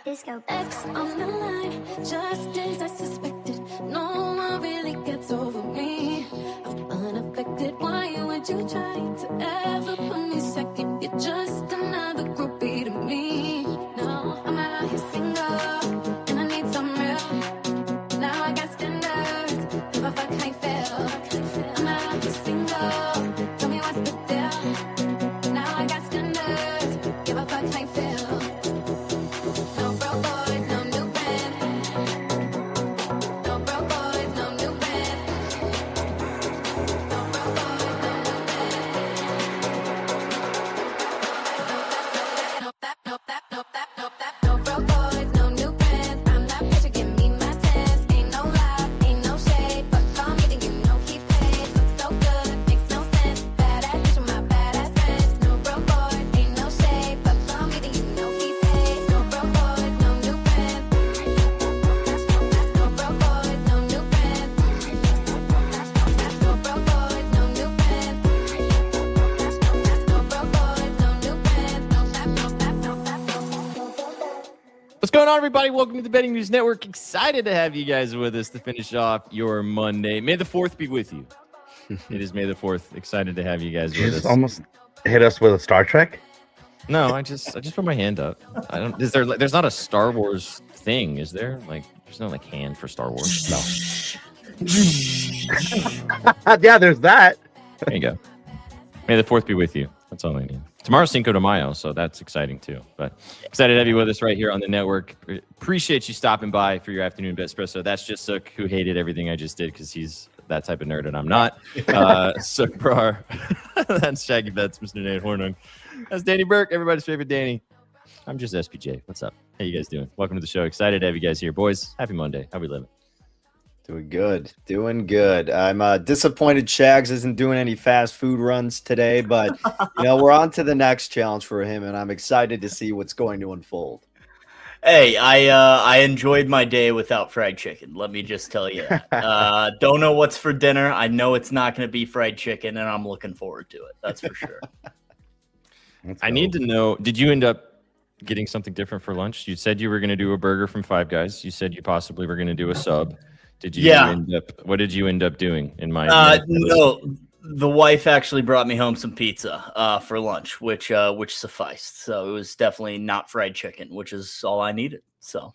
Disco X on the line, just as I suspected. No one really gets over me. I'm unaffected. Why would you try to ever put me second? You're just another groupie to me. No, I'm out here single, and I need some real. Now I got standards, give a fuck how you feel. I'm out here single, tell me what's the deal. Now I got standards, give a fuck how you feel. What's going on, everybody? Welcome to the Betting News Network. Excited to have you guys with us to finish off your Monday. May the 4th be with you. It is May the 4th. Excited to have you guys with us. Almost hit us with a Star Trek. No, I just put my hand up. I don't. There's not a Star Wars thing, is there? Like, there's no hand for Star Wars. No. Yeah, there's that. There you go. May the 4th be with you. That's all I need. Tomorrow's Cinco de Mayo, so that's exciting too. But excited to have you with us right here on the network. Appreciate you stopping by for your afternoon Espresso. That's just Sook, who hated everything I just did because he's that type of nerd and I'm not. Sook Brar. That's Shaggy Bets, Mr. Nate Hornung. That's Danny Burke, everybody's favorite Danny. I'm just SPJ. What's up? How you guys doing? Welcome to the show. Excited to have you guys here. Boys, happy Monday. How we living? Doing good. I'm disappointed Shags isn't doing any fast food runs today, but we're on to the next challenge for him, and I'm excited to see what's going to unfold. Hey, I enjoyed my day without fried chicken. Let me just tell you that. Don't know what's for dinner. I know it's not going to be fried chicken, and I'm looking forward to it. That's for sure. I need to know, did you end up getting something different for lunch? You said you were going to do a burger from Five Guys. You said you possibly were going to do a sub. What did you end up doing in my no, the wife actually brought me home some pizza for lunch, which sufficed. So it was definitely not fried chicken, which is all I needed. So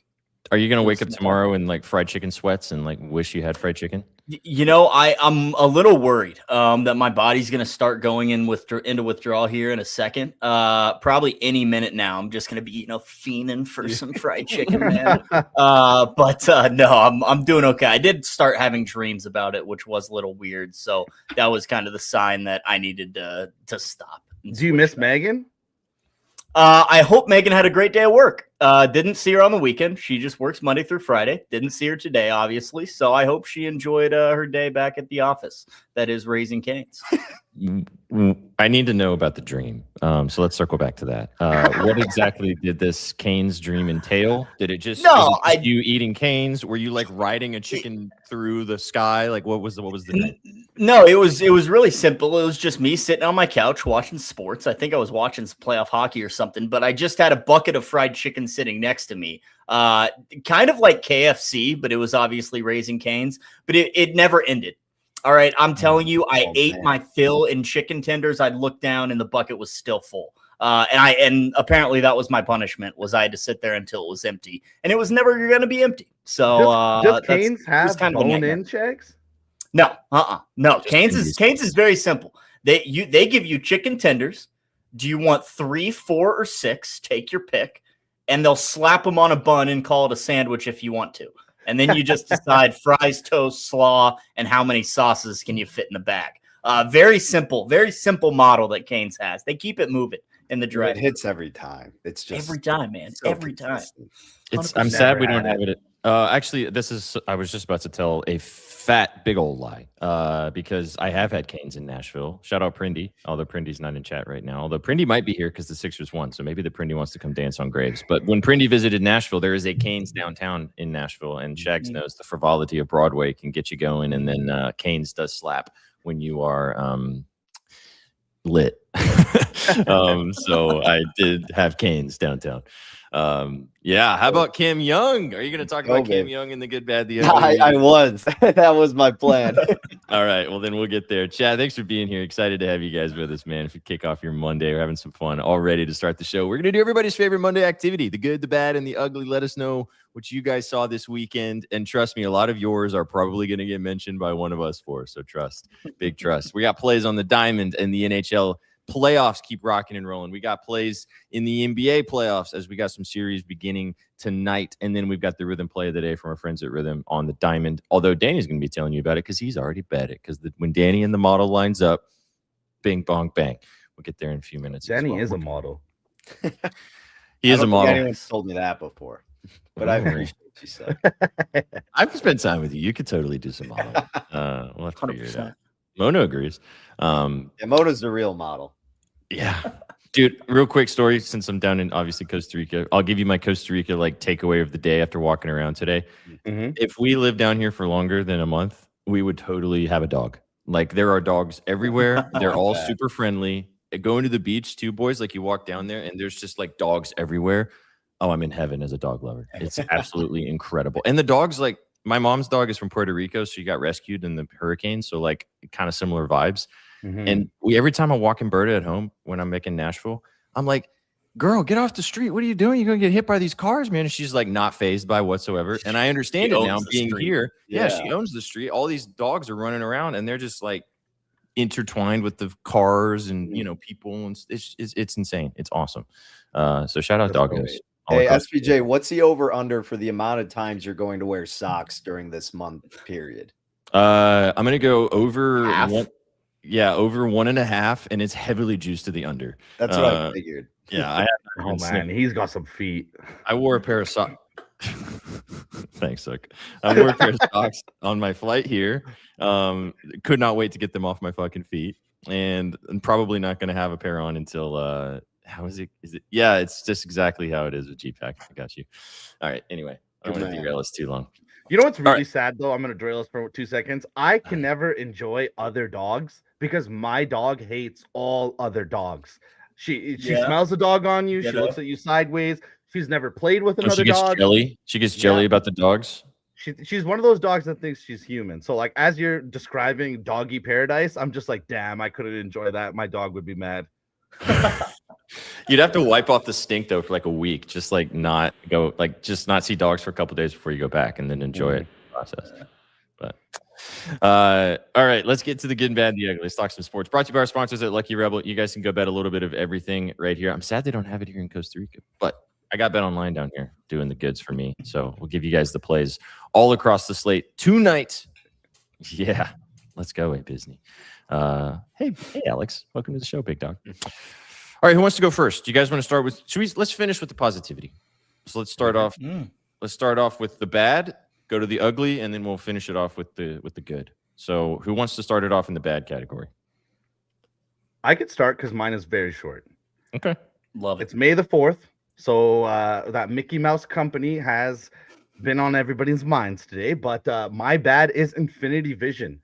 are you going to wake up tomorrow in like fried chicken sweats and like wish you had fried chicken? I'm a little worried that my body's going to start going into withdrawal here in a second. Probably any minute now. I'm just going to be, fiending for some fried chicken, man. But no, I'm doing okay. I did start having dreams about it, which was a little weird. So that was kind of the sign that I needed to stop. Do you miss Megan? I hope Megan had a great day at work. Didn't see her on the weekend. She just works Monday through Friday. Didn't see her today, obviously. So I hope she enjoyed her day back at the office. That is Raising Cane's. I need to know about the dream. So let's circle back to that. What exactly did this Cane's dream entail? Did it just you eating Cane's? Were you like riding a chicken through the sky? Like what was the No, it was really simple. It was just me sitting on my couch watching sports. I think I was watching playoff hockey or something, but I just had a bucket of fried chicken sitting next to me. Kind of like KFC, but it was obviously Raising Cane's, but it never ended. All right, I'm telling you, I ate my fill in chicken tenders. I'd look down and the bucket was still full. And apparently that was my punishment, was I had to sit there until it was empty, and it was never going to be empty. So does Cane's have bone-in checks? No, no. Cane's is very simple. They give you chicken tenders. Do you want 3, 4, or 6? Take your pick, and they'll slap them on a bun and call it a sandwich if you want to. And then you just decide fries, toast, slaw, and how many sauces can you fit in the bag. Very simple model that Cane's has. They keep it moving in the drive. It hits every time. It's just every time, man. So every consistent. time. I'm sad we don't have it. Actually, I was just about to tell a fat, big old lie because I have had Cane's in Nashville. Shout out Prindy, although Prindy's not in chat right now. Although Prindy might be here because the Sixers won, so maybe the Prindy wants to come dance on Graves. But when Prindy visited Nashville, there is a Cane's downtown in Nashville, and Shags knows the frivolity of Broadway can get you going, and then Cane's does slap when you are lit. So I did have Canes downtown. Yeah. How about Cam Young? Are you going to talk about Cam Young in the good, bad, the ugly? I was. That was my plan. All right. Well, then we'll get there. Chad, thanks for being here. Excited to have you guys with us, man. If you kick off your Monday, we're having some fun all ready to start the show. We're going to do everybody's favorite Monday activity, the good, the bad, and the ugly. Let us know what you guys saw this weekend. And trust me, a lot of yours are probably going to get mentioned by one of us four. So trust, big trust. We got plays on the Diamond and the NHL playoffs keep rocking and rolling. We got plays in the NBA playoffs as we got some series beginning tonight. And then we've got the Rhythm play of the day from our friends at Rhythm on the Diamond. Although Danny's going to be telling you about it because he's already bet it. Because when Danny and the model lines up, bing, bong, bang. We'll get there in a few minutes. Danny is a model. He is a model. Anyone's told me that before, but I appreciate what you said. I've spent time with you. You could totally do some modeling. We'll have to figure it out. Mona agrees. Mona's the real model. Yeah. Dude, real quick story since I'm down in obviously Costa Rica. I'll give you my Costa Rica takeaway of the day after walking around today. Mm-hmm. If we lived down here for longer than a month, we would totally have a dog. There are dogs everywhere. They're all super friendly. Going to the beach too, boys. You walk down there and there's just dogs everywhere. Oh, I'm in heaven as a dog lover. It's absolutely incredible. And the dogs, my mom's dog is from Puerto Rico. So she got rescued in the hurricane. So kind of similar vibes. Mm-hmm. And every time I walk in Berta at home when I'm making Nashville, I'm like, girl, get off the street. What are you doing? You're going to get hit by these cars, man. And she's not phased by whatsoever. And I understand it now being here. Yeah, she owns the street. All these dogs are running around and they're just intertwined with the cars and, people. And it's insane. It's awesome. So shout out doggos. Hey, SPJ, what's the over under for the amount of times you're going to wear socks during this month period? I'm going to go over half. Over 1.5, and it's heavily juiced to the under. That's what I figured. Yeah. Oh man, he's got some feet. I wore a pair of socks. Thanks, Sook. I wore a pair of socks on my flight here. Could not wait to get them off my fucking feet, and I'm probably not going to have a pair on until how is it? Is it? Yeah, it's just exactly how it is with GPAC. I got you. All right. Anyway, I don't want to derail us too long. You know what's really sad though? I'm gonna derail us for 2 seconds. I can never enjoy other dogs because my dog hates all other dogs. She smells the dog on you. She looks at you sideways. She's never played with another dog. She gets jelly about the dogs. She's one of those dogs that thinks she's human. So as you're describing doggy paradise, I'm just damn, I couldn't enjoy that. My dog would be mad. You'd have to wipe off the stink though for a week, just not go just not see dogs for a couple days before you go back and then enjoy it process. But all right, let's get to the good and bad, the ugly. Let's talk some sports. Brought to you by our sponsors at Lucky Rebel. You guys can go bet a little bit of everything right here. I'm sad they don't have it here in Costa Rica, but I got Bet Online down here doing the goods for me. So we'll give you guys the plays all across the slate tonight. Yeah, let's go, Disney. Hey, Alex, welcome to the show, big dog. All right, who wants to go first? Do you guys want to start with? Let's finish with the positivity. So let's start off. Let's start off with the bad, go to the ugly, and then we'll finish it off with the good. So who wants to start it off in the bad category? I could start because mine is very short. Okay, love it. It's May the 4th, so that Mickey Mouse company has been on everybody's minds today. But my bad is Infinity Vision.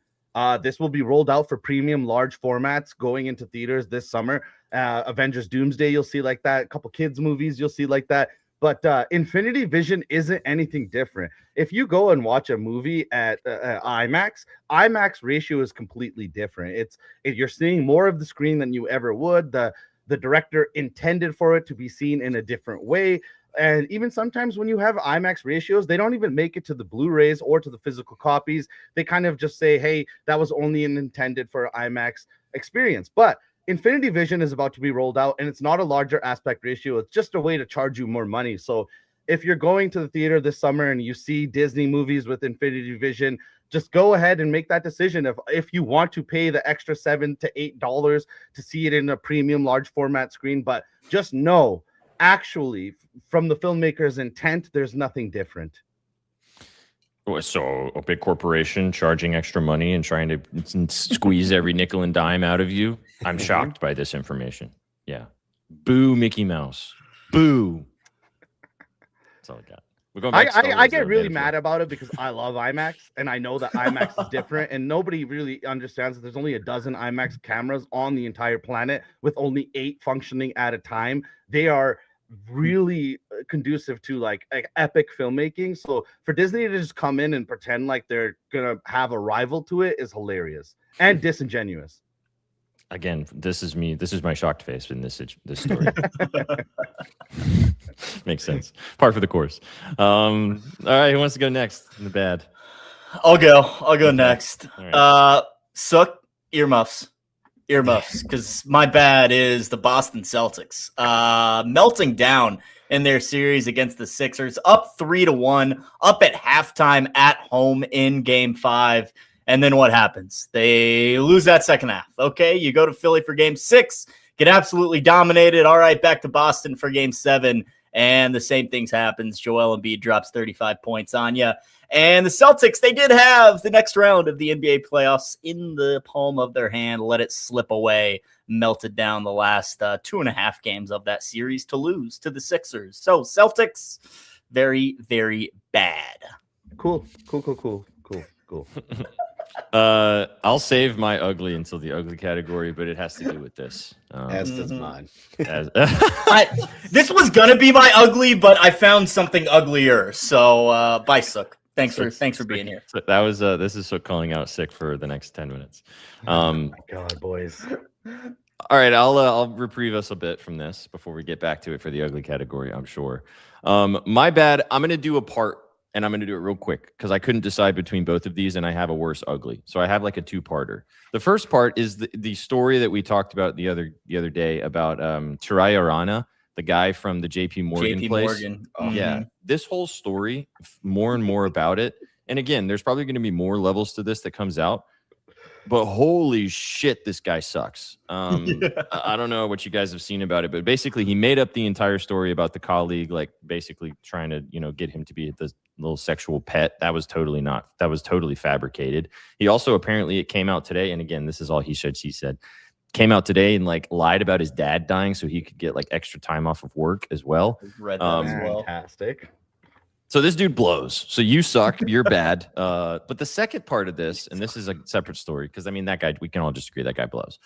This will be rolled out for premium large formats going into theaters this summer. Avengers Doomsday, you'll see that. A couple kids movies, you'll see that. But Infinity Vision isn't anything different. If you go and watch a movie at IMAX ratio is completely different. You're seeing more of the screen than you ever would. The director intended for it to be seen in a different way. And even sometimes when you have IMAX ratios, they don't even make it to the Blu-rays or to the physical copies. They kind of just say, hey, that was only intended for IMAX experience. But Infinity Vision is about to be rolled out, and it's not a larger aspect ratio. It's just a way to charge you more money. So if you're going to the theater this summer and you see Disney movies with Infinity Vision, just go ahead and make that decision. If you want to pay the extra $7 to $8 to see it in a premium large format screen, but just know, actually, from the filmmaker's intent, there's nothing different. So a big corporation charging extra money and trying to squeeze every nickel and dime out of you. I'm shocked by this information. Yeah. Boo, Mickey Mouse. Boo. That's all I got. We're going back to Star I Wars, get though, really man. mad about it because I love IMAX and I know that IMAX is different and nobody really understands that there's only a dozen IMAX cameras on the entire planet with only 8 functioning at a time. They are really conducive to like epic filmmaking. So for Disney to just come in and pretend like they're gonna have a rival to it is hilarious and disingenuous. Again, this is me. This is my shocked face in this story. Makes sense. Par for the course. All right, who wants to go next in the bad? I'll go next. All right. Sook, earmuffs, because my bad is the Boston Celtics melting down in their series against the Sixers, up 3-1, up at halftime at home in Game 5. And then what happens? They lose that second half. Okay, you go to Philly for Game 6, get absolutely dominated. All right, back to Boston for Game 7, and the same things happens. Joel Embiid drops 35 points on you. And the Celtics, they did have the next round of the NBA playoffs in the palm of their hand, let it slip away, melted down the last 2.5 games of that series to lose to the Sixers. So Celtics, very, very bad. Cool. I'll save my ugly until the ugly category, but it has to do with this. As does mine. This was gonna be my ugly, but I found something uglier. So bye, Sook. Thanks for being here. So that was this is so calling out sick for the next 10 minutes. Oh my God, boys. All right, I'll reprieve us a bit from this before we get back to it for the ugly category, I'm sure. My bad. I'm going to do a part, and I'm going to do it real quick because I couldn't decide between both of these, and I have a worse ugly. So I have like a 2-parter. The first part is the story that we talked about the other day about Chiraya Rana, the guy from the JP Morgan place. Yeah, this whole story, more and more about it. And again, there's probably going to be more levels to this that comes out. But holy shit, this guy sucks. I don't know what you guys have seen about it, but basically he made up the entire story about the colleague, like basically trying to, get him to be the little sexual pet. That was totally fabricated. He also apparently, it came out today, and again, this is all he said, she said, came out today and like lied about his dad dying so he could get like extra time off of work as well. Read that as well. Fantastic. So this dude blows. So you suck. You're bad. But the second part of this, and this is a separate story, because I mean that guy, we can all just agree that guy blows.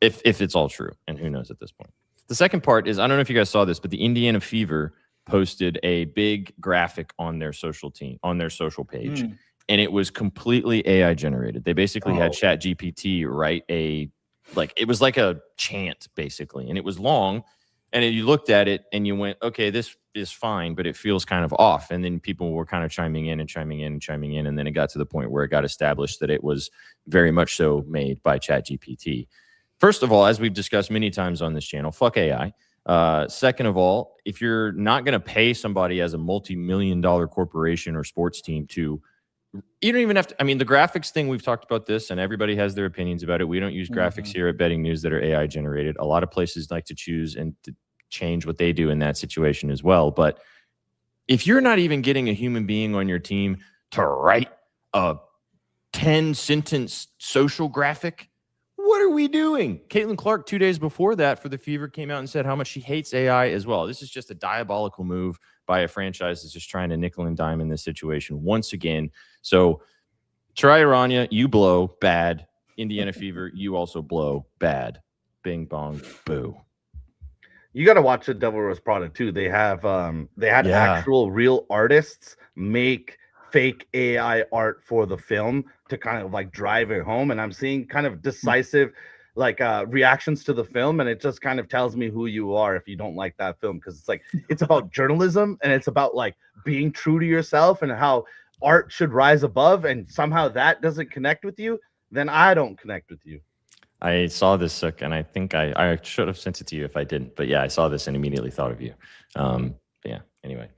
If it's all true, and who knows at this point. The second part is, I don't know if you guys saw this, but the Indiana Fever posted a big graphic on their social page, and it was completely AI generated. They basically had ChatGPT write it was like a chant basically, and it was long. And you looked at it and you went, okay, this is fine, but it feels kind of off. And then people were kind of chiming in. And then it got to the point where it got established that it was very much so made by ChatGPT. First of all, as we've discussed many times on this channel, fuck AI. Second of all, if you're not going to pay somebody as a multi-million-dollar corporation or sports team you don't even have to. I mean, the graphics thing, we've talked about this, and everybody has their opinions about it. We don't use graphics here at Betting News that are AI generated. A lot of places like to choose and to change what they do in that situation as well. But if you're not even getting a human being on your team to write a 10-sentence social graphic, what are we doing? Caitlin Clark, 2 days before that for the Fever, came out and said how much she hates AI as well. This is just a diabolical move by a franchise that's just trying to nickel and dime in this situation once again. So, Chiraya Rana, you blow, bad. Indiana Fever, you also blow, bad. Bing bong, boo. You got to watch The Devil Wears Prada too. They had actual real artists make fake AI art for the film to kind of like drive it home. And I'm seeing kind of decisive reactions to the film, and it just kind of tells me who you are if you don't like that film, because it's like it's about journalism and it's about like being true to yourself and how art should rise above, and somehow that doesn't connect with you, then I don't connect with you. I saw this, and I think I should have sent it to you if I didn't. But yeah, I saw this and immediately thought of you. Yeah, anyway.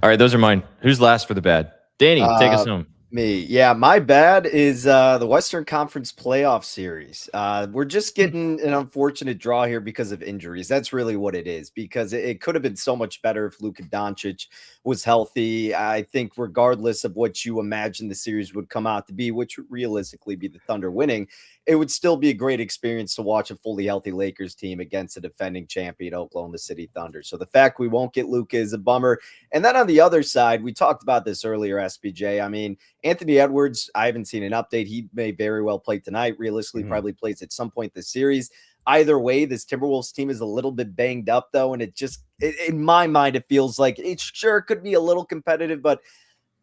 All right, those are mine. Who's last for the bad? Danny, take us home. Me. Yeah, my bad is the Western Conference playoff series. We're just getting an unfortunate draw here because of injuries. That's really what it is, because it could have been so much better if Luka Doncic was healthy. I think regardless of what you imagine the series would come out to be, which would realistically be the Thunder winning, it would still be a great experience to watch a fully healthy Lakers team against a defending champion Oklahoma City Thunder. So the fact we won't get Luka is a bummer. And then on the other side, we talked about this earlier, SPJ. I mean, Anthony Edwards, I haven't seen an update. He may very well play tonight. Realistically, probably plays at some point this series. Either way, this Timberwolves team is a little bit banged up, though. And in my mind, it feels like it sure could be a little competitive, but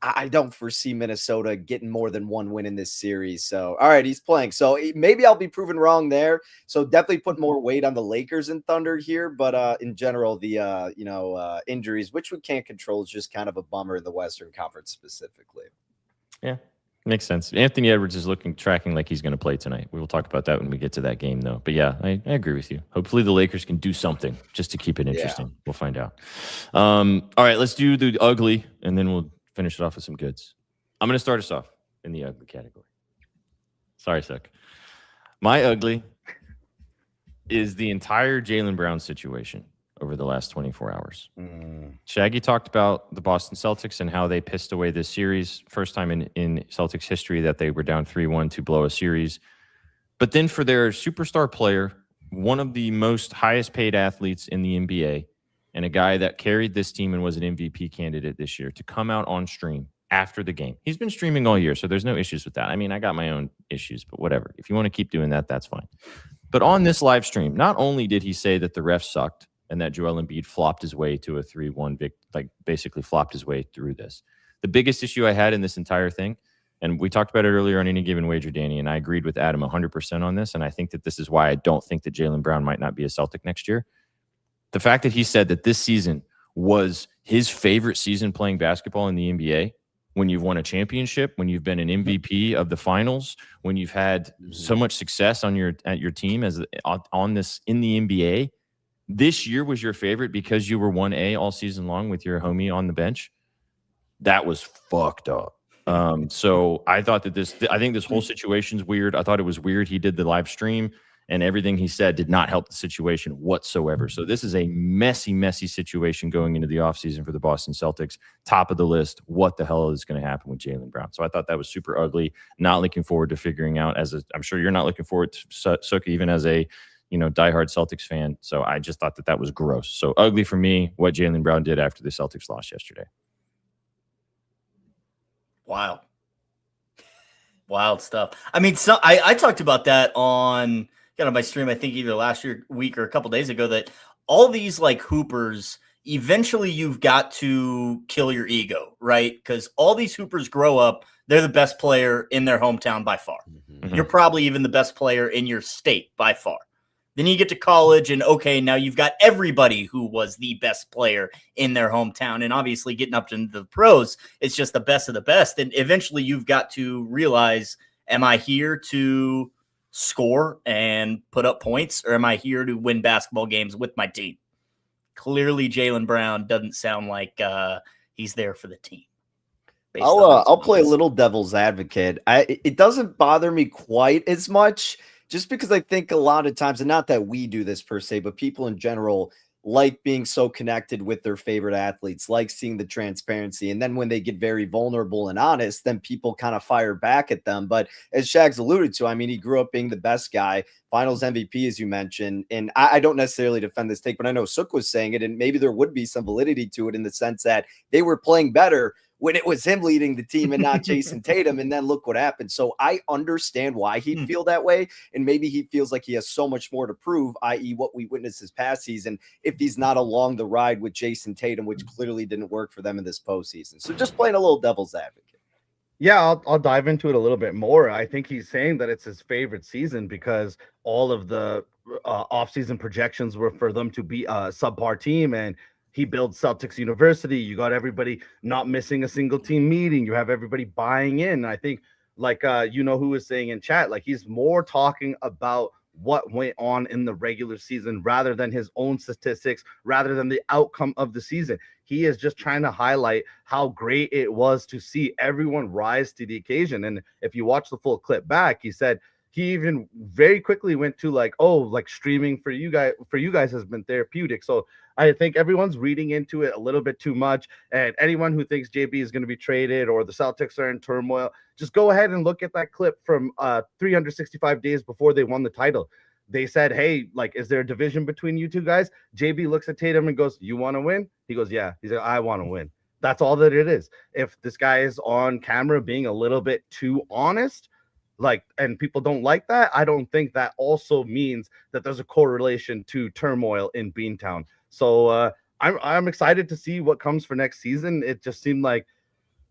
I don't foresee Minnesota getting more than one win in this series. So, all right, he's playing. So maybe I'll be proven wrong there. So definitely put more weight on the Lakers and Thunder here. But in general, the injuries, which we can't control, is just kind of a bummer in the Western Conference specifically. Yeah, makes sense. Anthony Edwards is tracking like he's going to play tonight. We will talk about that when we get to that game, though. But yeah, I agree with you. Hopefully the Lakers can do something just to keep it interesting. Yeah. We'll find out. All right, let's do the ugly, and then we'll finish it off with some goods. I'm going to start us off in the ugly category. Sorry, Suck. My ugly is the entire Jaylen Brown situation over the last 24 hours. Shaggy talked about the Boston Celtics and how they pissed away this series. First time in Celtics history that they were down 3-1 to blow a series. But then for their superstar player, one of the most highest paid athletes in the NBA, and a guy that carried this team and was an MVP candidate this year, to come out on stream after the game. He's been streaming all year, so there's no issues with that. I mean, I got my own issues, but whatever. If you want to keep doing that, that's fine. But on this live stream, not only did he say that the refs sucked and that Joel Embiid flopped his way to a 3-1 basically flopped his way through this. The biggest issue I had in this entire thing, and we talked about it earlier on Any Given Wager, Danny, and I agreed with Adam 100% on this, and I think that this is why I don't think that Jaylen Brown might not be a Celtic next year. The fact that he said that this season was his favorite season playing basketball in the NBA, when you've won a championship, when you've been an MVP of the finals, when you've had so much success at your team in the NBA, this year was your favorite because you were 1A all season long with your homie on the bench. That was fucked up. So I thought that I think this whole situation's weird. I thought it was weird he did the live stream, and everything he said did not help the situation whatsoever. So this is a messy, messy situation going into the offseason for the Boston Celtics. Top of the list, what the hell is going to happen with Jaylen Brown? So I thought that was super ugly. Not looking forward to figuring out, I'm sure you're not looking forward to, Suki, even as a diehard Celtics fan. So I just thought that was gross. So ugly for me, what Jaylen Brown did after the Celtics lost yesterday. Wow. Wild stuff. I mean, so I talked about that on my stream, I think either last week or a couple days ago, that all these like hoopers, eventually you've got to kill your ego, right? Because all these hoopers grow up, they're the best player in their hometown by far. Mm-hmm. You're probably even the best player in your state by far. Then you get to college and, okay, now you've got everybody who was the best player in their hometown. And obviously getting up to the pros, it's just the best of the best. And eventually you've got to realize, am I here to score and put up points, or am I here to win basketball games with my team? Clearly, Jaylen Brown doesn't sound like he's there for the team. I'll play a little devil's advocate. It doesn't bother me quite as much, just because I think a lot of times, and not that we do this per se, but people in general like being so connected with their favorite athletes, like seeing the transparency. And then when they get very vulnerable and honest, then people kind of fire back at them. But as Shags alluded to, I mean, he grew up being the best guy, finals MVP, as you mentioned. And I don't necessarily defend this take, but I know Sook was saying it, and maybe there would be some validity to it in the sense that they were playing better when it was him leading the team and not Jason Tatum. And then look what happened. So I understand why he'd feel that way. And maybe he feels like he has so much more to prove, i.e. what we witnessed this past season, if he's not along the ride with Jason Tatum, which clearly didn't work for them in this postseason. So just playing a little devil's advocate. Yeah, I'll dive into it a little bit more. I think he's saying that it's his favorite season because all of the offseason projections were for them to be a subpar team, and he builds Celtics University. You got everybody not missing a single team meeting. You have everybody buying in. I think, like, who was saying in chat, like, he's more talking about what went on in the regular season rather than his own statistics, rather than the outcome of the season. He is just trying to highlight how great it was to see everyone rise to the occasion. And if you watch the full clip back, he said he even very quickly went to like, oh, like streaming for you guys has been therapeutic. So I think everyone's reading into it a little bit too much. And anyone who thinks JB is going to be traded or the Celtics are in turmoil, just go ahead and look at that clip from 365 days before they won the title. They said, hey, like, is there a division between you two guys? JB looks at Tatum and goes, you want to win? He goes, yeah. He's like, I want to win. That's all that it is. If this guy is on camera being a little bit too honest, like, and people don't like that, I don't think that also means that there's a correlation to turmoil in Beantown. So I'm excited to see what comes for next season. It just seemed like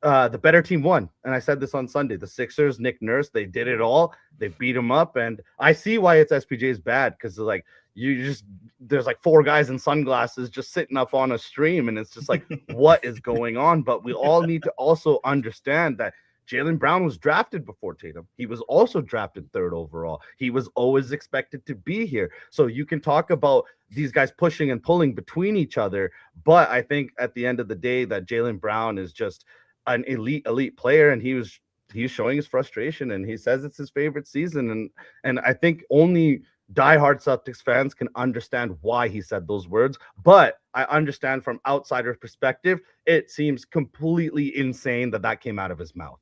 the better team won. And I said this on Sunday, the Sixers, Nick Nurse, they did it all. They beat him up. And I see why it's SPJ's bad, because like there's like 4 guys in sunglasses just sitting up on a stream. And it's just like, what is going on? But we all need to also understand that Jaylen Brown was drafted before Tatum. He was also drafted 3rd overall. He was always expected to be here. So you can talk about these guys pushing and pulling between each other. But I think at the end of the day that Jaylen Brown is just an elite player, and he's showing his frustration, and he says it's his favorite season. And I think only diehard Celtics fans can understand why he said those words. But I understand from outsider perspective, it seems completely insane that came out of his mouth.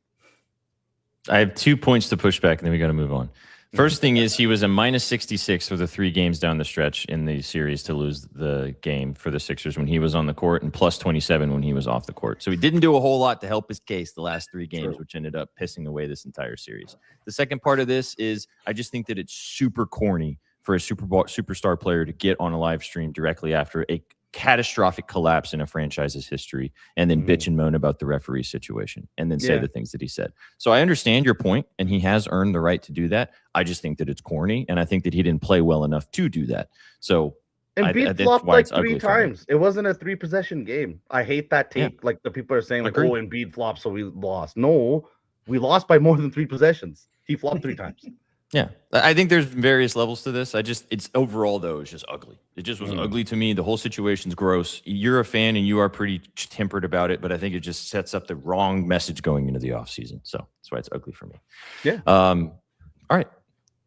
I have 2 points to push back, and then we got to move on. First thing is he was a minus 66 for the 3 games down the stretch in the series to lose the game for the Sixers when he was on the court, and plus 27 when he was off the court. So he didn't do a whole lot to help his case the last 3 games, which ended up pissing away this entire series. The second part of this is I just think that it's super corny for a superstar player to get on a live stream directly after a catastrophic collapse in a franchise's history and then bitch and moan about the referee situation and then say the things that he said. So I understand your point, and he has earned the right to do that. I just think that it's corny, and I think that he didn't play well enough to do that. So Embiid flopped like 3 times. It wasn't a 3-possession game. I hate that take. Yeah. Like the people are saying, like, oh, Embiid flopped, so we lost. No, we lost by more than 3 possessions. He flopped 3 times. Yeah, I think there's various levels to this. It's overall, though, it's just ugly. It just was ugly to me. The whole situation's gross. You're a fan and you are pretty tempered about it, but I think it just sets up the wrong message going into the offseason. So that's why it's ugly for me. Yeah. All right.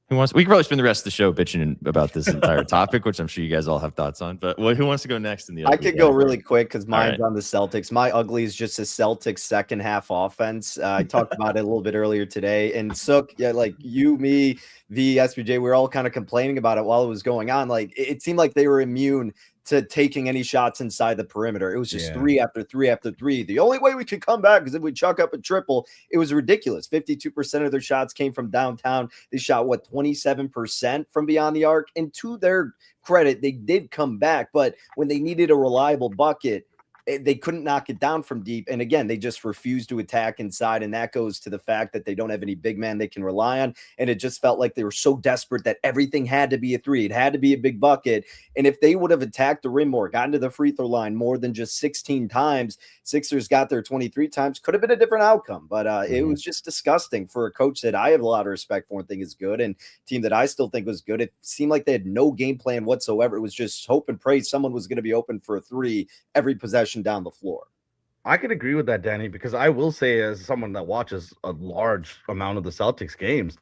We can probably spend the rest of the show bitching about this entire topic, which I'm sure you guys all have thoughts on. But who wants to go next in the I could go really quick because mine's on the Celtics. My ugly is just a Celtics second half offense. I talked about it a little bit earlier today. And Sook, like you, me, the SBJ, we were all kind of complaining about it while it was going on. Like it seemed like they were immune to taking any shots inside the perimeter. It was just 3 after 3 after 3. The only way we could come back is if we chuck up a triple. It was ridiculous. 52% of their shots came from downtown. They shot 27% from beyond the arc. And to their credit, they did come back, but when they needed a reliable bucket, they couldn't knock it down from deep. And again, they just refused to attack inside. And that goes to the fact that they don't have any big man they can rely on. And it just felt like they were so desperate that everything had to be a 3. It had to be a big bucket. And if they would have attacked the rim more, gotten to the free throw line more than just 16 times, Sixers got there 23 times, could have been a different outcome. But it was just disgusting for a coach that I have a lot of respect for and think is good, and team that I still think was good. It seemed like they had no game plan whatsoever. It was just hope and pray someone was going to be open for a 3 every possession down the floor. I can agree with that, Danny, because I will say, as someone that watches a large amount of the Celtics games,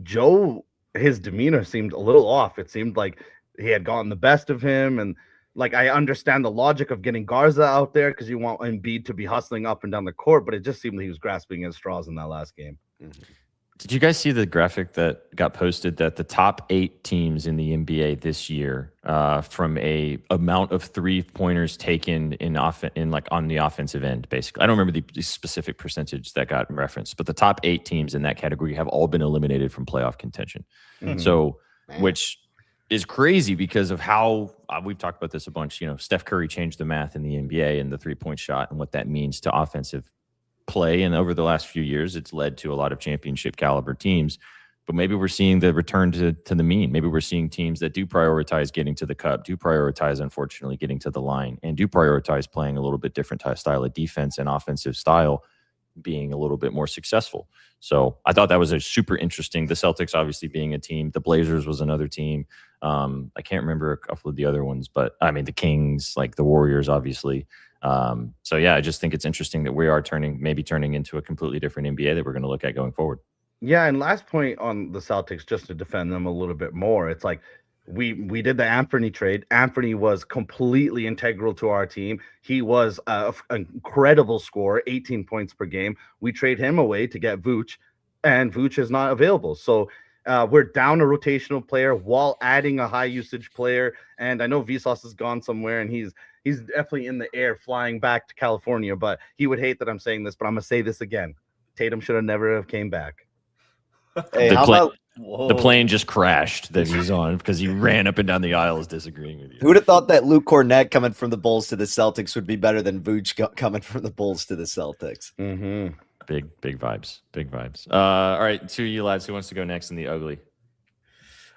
Joe, his demeanor seemed a little off. It seemed like he had gotten the best of him. And like, I understand the logic of getting Garza out there because you want Embiid to be hustling up and down the court, but it just seemed like he was grasping at straws in that last game. Did you guys see the graphic that got posted that the top 8 teams in the NBA this year, from a amount of 3-pointers taken on the offensive end, basically? I don't remember the specific percentage that got referenced, but the top 8 teams in that category have all been eliminated from playoff contention. So, which is crazy because of how we've talked about this a bunch. You know, Steph Curry changed the math in the NBA and the 3-point shot and what that means to offensive play, and over the last few years it's led to a lot of championship caliber teams. But maybe we're seeing the return to the mean. Maybe we're seeing teams that do prioritize getting to the cup, do prioritize, unfortunately, getting to the line, and do prioritize playing a little bit different style of defense and offensive style being a little bit more successful. So I thought that was a super interesting. The Celtics obviously being a team. The Blazers was another team. I can't remember a couple of the other ones, but I mean the Kings, like the Warriors, obviously. So yeah, I just think it's interesting that we are maybe turning into a completely different NBA that we're going to look at going forward. Yeah, and last point on the Celtics, just to defend them a little bit more, it's like we did the Anthony trade. Anthony was completely integral to our team. He was an incredible scorer, 18 points per game. We trade him away to get Vooch, and Vooch is not available. So we're down a rotational player while adding a high usage player. And I know Vsauce has gone somewhere, and he's definitely in the air flying back to California. But he would hate that I'm saying this, but I'm gonna say this again: Tatum should have never have came back. Hey, how about the plane just crashed that he's on because he ran up and down the aisles disagreeing with you. who would have thought that Luke Cornett coming from the Bulls to the Celtics would be better than Vooch coming from the Bulls to the Celtics? Mm-hmm. Big vibes. All right, two of you lads, who wants to go next in the ugly?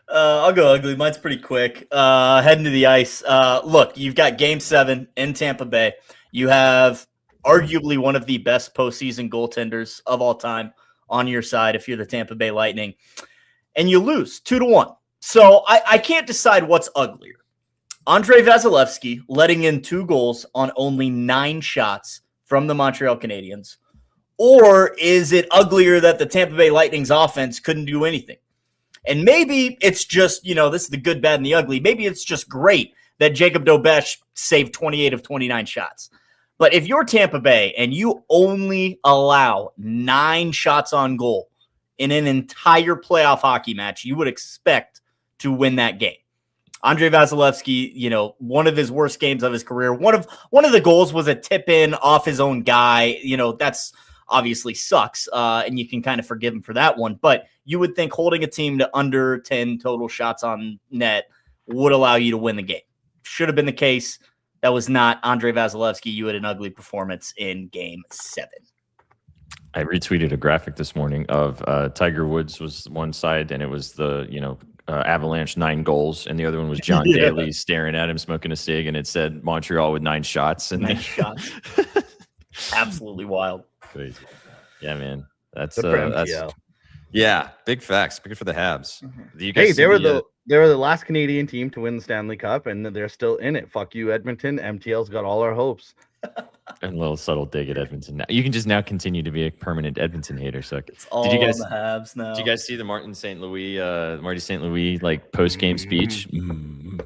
I'll go ugly. Mine's pretty quick. Heading to the ice. Look, you've got Game 7 in Tampa Bay. You have arguably one of the best postseason goaltenders of all time on your side if you're the Tampa Bay Lightning, and you lose 2-1. So I can't decide what's uglier. Andrei Vasilevsky letting in 2 goals on only 9 shots from the Montreal Canadiens, or is it uglier that the Tampa Bay Lightning's offense couldn't do anything? And maybe it's just, this is the good, bad, and the ugly. Maybe it's just great that Jacob Dobesch saved 28 of 29 shots. But if you're Tampa Bay and you only allow 9 shots on goal in an entire playoff hockey match, you would expect to win that game. Andrei Vasilevsky, one of his worst games of his career. One of the goals was a tip in off his own guy. That's obviously sucks, and you can kind of forgive him for that one. But you would think holding a team to under 10 total shots on net would allow you to win the game. Should have been the case. That was not Andrei Vasilevsky. You had an ugly performance in Game 7. I retweeted a graphic this morning of Tiger Woods was one side, and it was the Avalanche 9 goals, and the other one was John Daly staring at him smoking a cig, and it said Montreal with 9 shots. And 9 shots. Absolutely wild. Crazy. Yeah, man. That's big facts. Big for the Habs. They were the last Canadian team to win the Stanley Cup, and they're still in it. Fuck you, Edmonton. MTL's got all our hopes. And a little subtle dig at Edmonton. Now you can just now continue to be a permanent Edmonton hater. So it's all the Habs now. Did you guys see the Marty St. Louis like post game speech,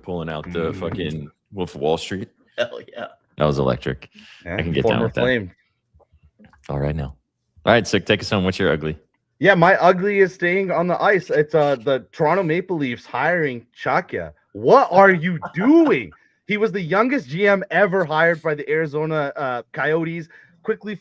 pulling out the fucking Wolf of Wall Street? Hell yeah, that was electric. Yeah, I can get down with that. All right now. All right, Sick, take us home. What's your ugly? Yeah, my ugly is staying on the ice. It's the Toronto Maple Leafs hiring Chakya. What are you doing? He was the youngest GM ever hired by the Arizona Coyotes. Quickly,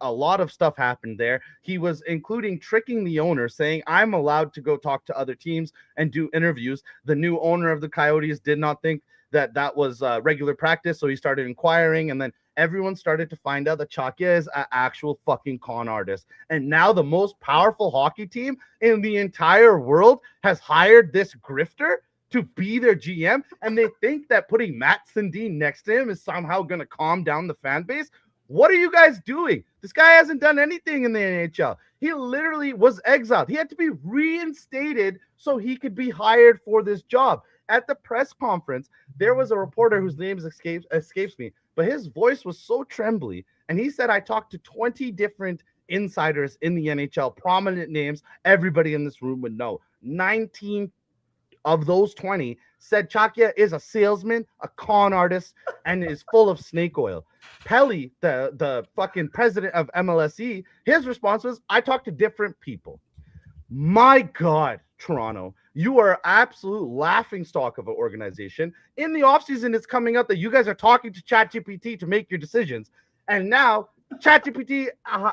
a lot of stuff happened there. He was including tricking the owner, saying, I'm allowed to go talk to other teams and do interviews. The new owner of the Coyotes did not think that was regular practice, so he started inquiring, and then everyone started to find out that Chakya is an actual fucking con artist. And now the most powerful hockey team in the entire world has hired this grifter to be their GM, and they think that putting Matt Sundin next to him is somehow going to calm down the fan base. What are you guys doing? This guy hasn't done anything in the NHL. He literally was exiled. He had to be reinstated so he could be hired for this job. At the press conference, there was a reporter whose name escapes me, but his voice was so trembly, and he said, I talked to 20 different insiders in the NHL, prominent names everybody in this room would know. 19 of those 20 said Chakya is a salesman, a con artist, and is full of snake oil. Pelly, the fucking president of MLSE, his response was, I talked to different people. My God, Toronto, you are absolute laughingstock of an organization. In the offseason, it's coming up that you guys are talking to ChatGPT to make your decisions. And now ChatGPT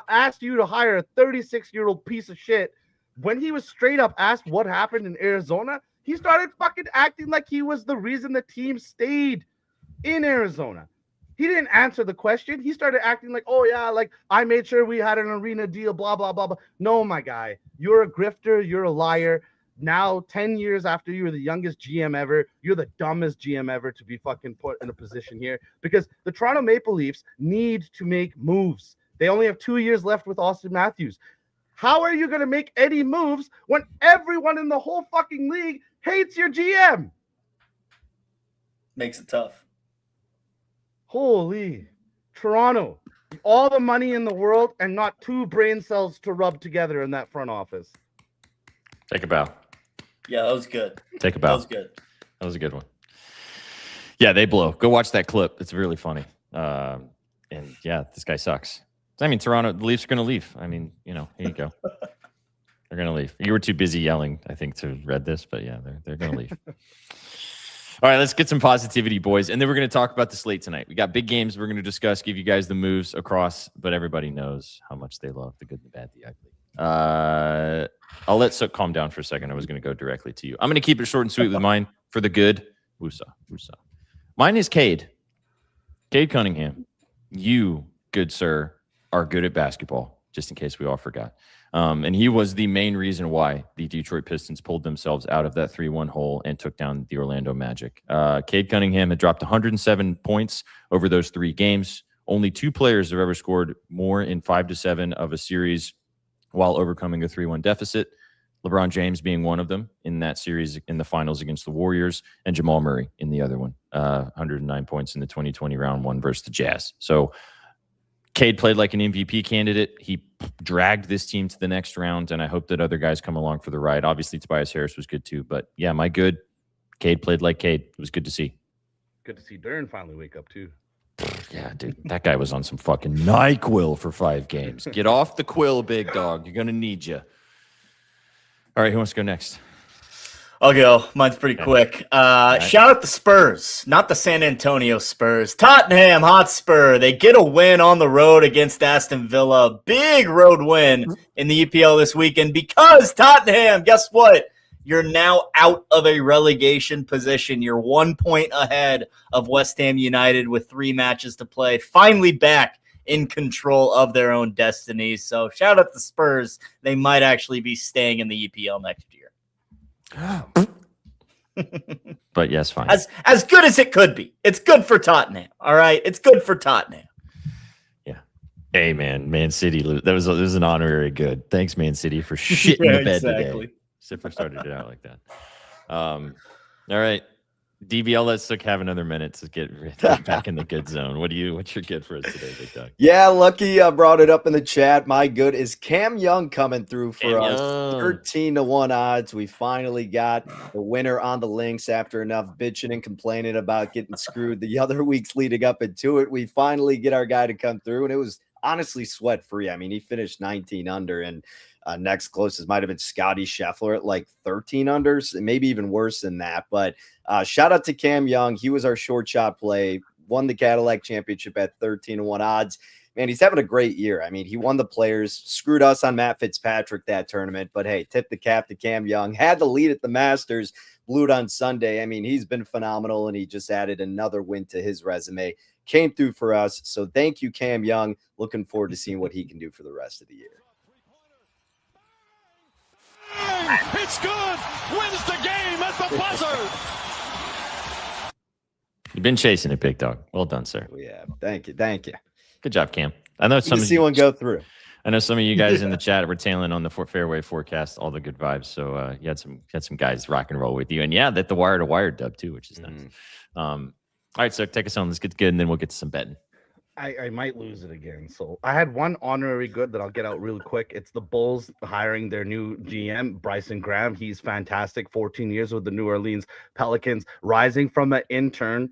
asked you to hire a 36-year-old piece of shit. When he was straight up asked what happened in Arizona, he started fucking acting like he was the reason the team stayed in Arizona. He didn't answer the question. He started acting like, oh, yeah, like I made sure we had an arena deal, blah, blah, blah, blah. No, my guy, you're a grifter. You're a liar. Now, 10 years after you were the youngest GM ever, you're the dumbest GM ever to be fucking put in a position here, because the Toronto Maple Leafs need to make moves. They only have 2 years left with Austin Matthews. How are you going to make any moves when everyone in the whole fucking league hates your GM? Makes it tough. Holy. Toronto. All the money in the world and not 2 brain cells to rub together in that front office. Take a bow. Yeah, that was good. Take a bow. That was good. That was a good one. Yeah, they blow. Go watch that clip. It's really funny. And yeah, this guy sucks. I mean, Toronto, the Leafs are going to leave. I mean, here you go. They're going to leave. You were too busy yelling, I think, to read this, but yeah, they're going to leave. All right, let's get some positivity, boys. And then we're going to talk about the slate tonight. We got big games we're going to discuss, give you guys the moves across, but everybody knows how much they love the good, the bad, the ugly. I'll let Sook calm down for a second. I was going to go directly to you. I'm going to keep it short and sweet with mine for the good. Woosah. Mine is Cade Cunningham. You, good sir, are good at basketball, just in case we all forgot. And he was the main reason why the Detroit Pistons pulled themselves out of that 3-1 hole and took down the Orlando Magic. Cade Cunningham had dropped 107 points over those 3 games. Only 2 players have ever scored more in 5 to 7 of a series while overcoming a 3-1 deficit. LeBron James being one of them in that series in the finals against the Warriors, and Jamal Murray in the other one. 109 points in the 2020 round 1 versus the Jazz. So Cade played like an MVP candidate. He dragged this team to the next round, and I hope that other guys come along for the ride. Obviously, Tobias Harris was good too, but yeah, my good. Cade played like Cade. It was good to see. Good to see Duran finally wake up too. Yeah, dude, that guy was on some fucking NyQuil for 5 games. Get off the quill, big dog. You're going to need you. All right, who wants to go next? I'll go. Mine's pretty quick. Shout out the Spurs, not the San Antonio Spurs. Tottenham Hotspur. They get a win on the road against Aston Villa. Big road win in the EPL this weekend because Tottenham, guess what? You're now out of a relegation position. You're 1 point ahead of West Ham United with 3 matches to play. Finally back in control of their own destiny. So shout out the Spurs. They might actually be staying in the EPL next year. But yes, fine. As good as it could be. It's good for Tottenham. All right. It's good for Tottenham. Yeah. Hey, Man City. That was an honorary good. Thanks, Man City, for shitting the bed today. Siffer started it out like that. All right. DBL, let's have another minute to get back in the good zone. What's your good for us today, Big Dog? Yeah, Lucky brought it up in the chat. My good is Cam Young coming through for us. 13-1 odds. We finally got the winner on the links after enough bitching and complaining about getting screwed the other weeks leading up into it. We finally get our guy to come through, and it was honestly sweat free. I mean, he finished 19 under, and next closest might have been Scotty Scheffler at like 13 unders, maybe even worse than that. But shout out to Cam Young. He was our short shot play, won the Cadillac Championship at 13-1 odds. Man, he's having a great year. I mean, he won the Players, screwed us on Matt Fitzpatrick that tournament. But hey, tip the cap to Cam Young. Had the lead at the Masters, blew it on Sunday. I mean, he's been phenomenal, and he just added another win to his resume. Came through for us. So thank you, Cam Young. Looking forward to seeing what he can do for the rest of the year. It's good. Wins the game at the buzzer. You've been chasing it, Big Dog. Well done, sir. Yeah, thank you. Good job, Cam. I know some of see one go through. I know some of you guys in the chat were tailing on the fairway forecast, all the good vibes. So you had some guys rock and roll with you, and yeah, that the wire to wire dub too, which is nice. All right, so take us on. Let's get good, and then we'll get to some betting. I might lose it again. So I had one honorary good that I'll get out real quick. It's the Bulls hiring their new GM, Bryson Graham. He's fantastic. 14 years with the New Orleans Pelicans, rising from an intern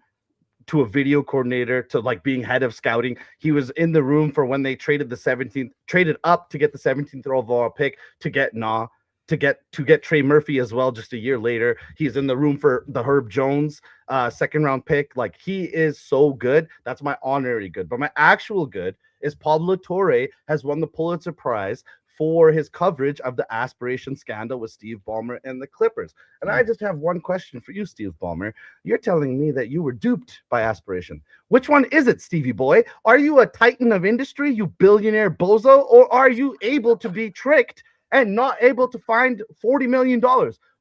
to a video coordinator to like being head of scouting. He was in the room for when they traded up to get the 17th overall pick to get Trey Murphy as well just a year later. He's in the room for the Herb Jones second round pick. Like, he is so good. That's my honorary good. But my actual good is Pablo Torre has won the Pulitzer Prize for his coverage of the aspiration scandal with Steve Ballmer and the Clippers. And I just have one question for you, Steve Ballmer. You're telling me that you were duped by aspiration. Which one is it, Stevie boy? Are you a titan of industry, you billionaire bozo, or are you able to be tricked and not able to find $40 million?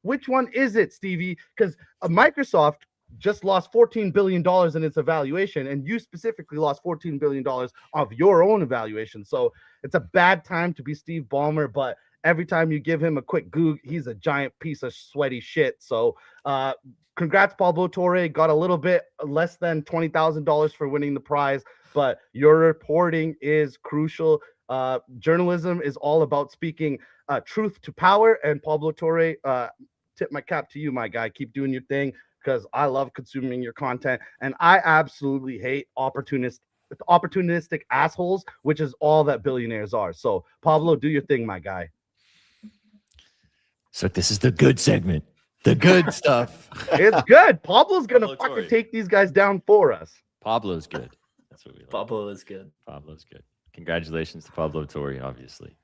Which one is it, Stevie? Because Microsoft just lost $14 billion in its evaluation, and you specifically lost $14 billion of your own evaluation. So it's a bad time to be Steve Ballmer, but every time you give him a quick goog, he's a giant piece of sweaty shit. So congrats, Pablo Torre. Got a little bit less than $20,000 for winning the prize, but your reporting is crucial. Journalism is all about speaking truth to power, and Pablo Torre, tip my cap to you, my guy. Keep doing your thing, because I love consuming your content, and I absolutely hate opportunistic assholes, which is all that billionaires are. So Pablo, do your thing, my guy. So this is the good segment, the good stuff. It's good. Pablo's gonna Pablo fucking Torre. take these guys down for us. Pablo's good. That's what we like. Pablo is good. Pablo's good. Congratulations to Pablo Torre, obviously,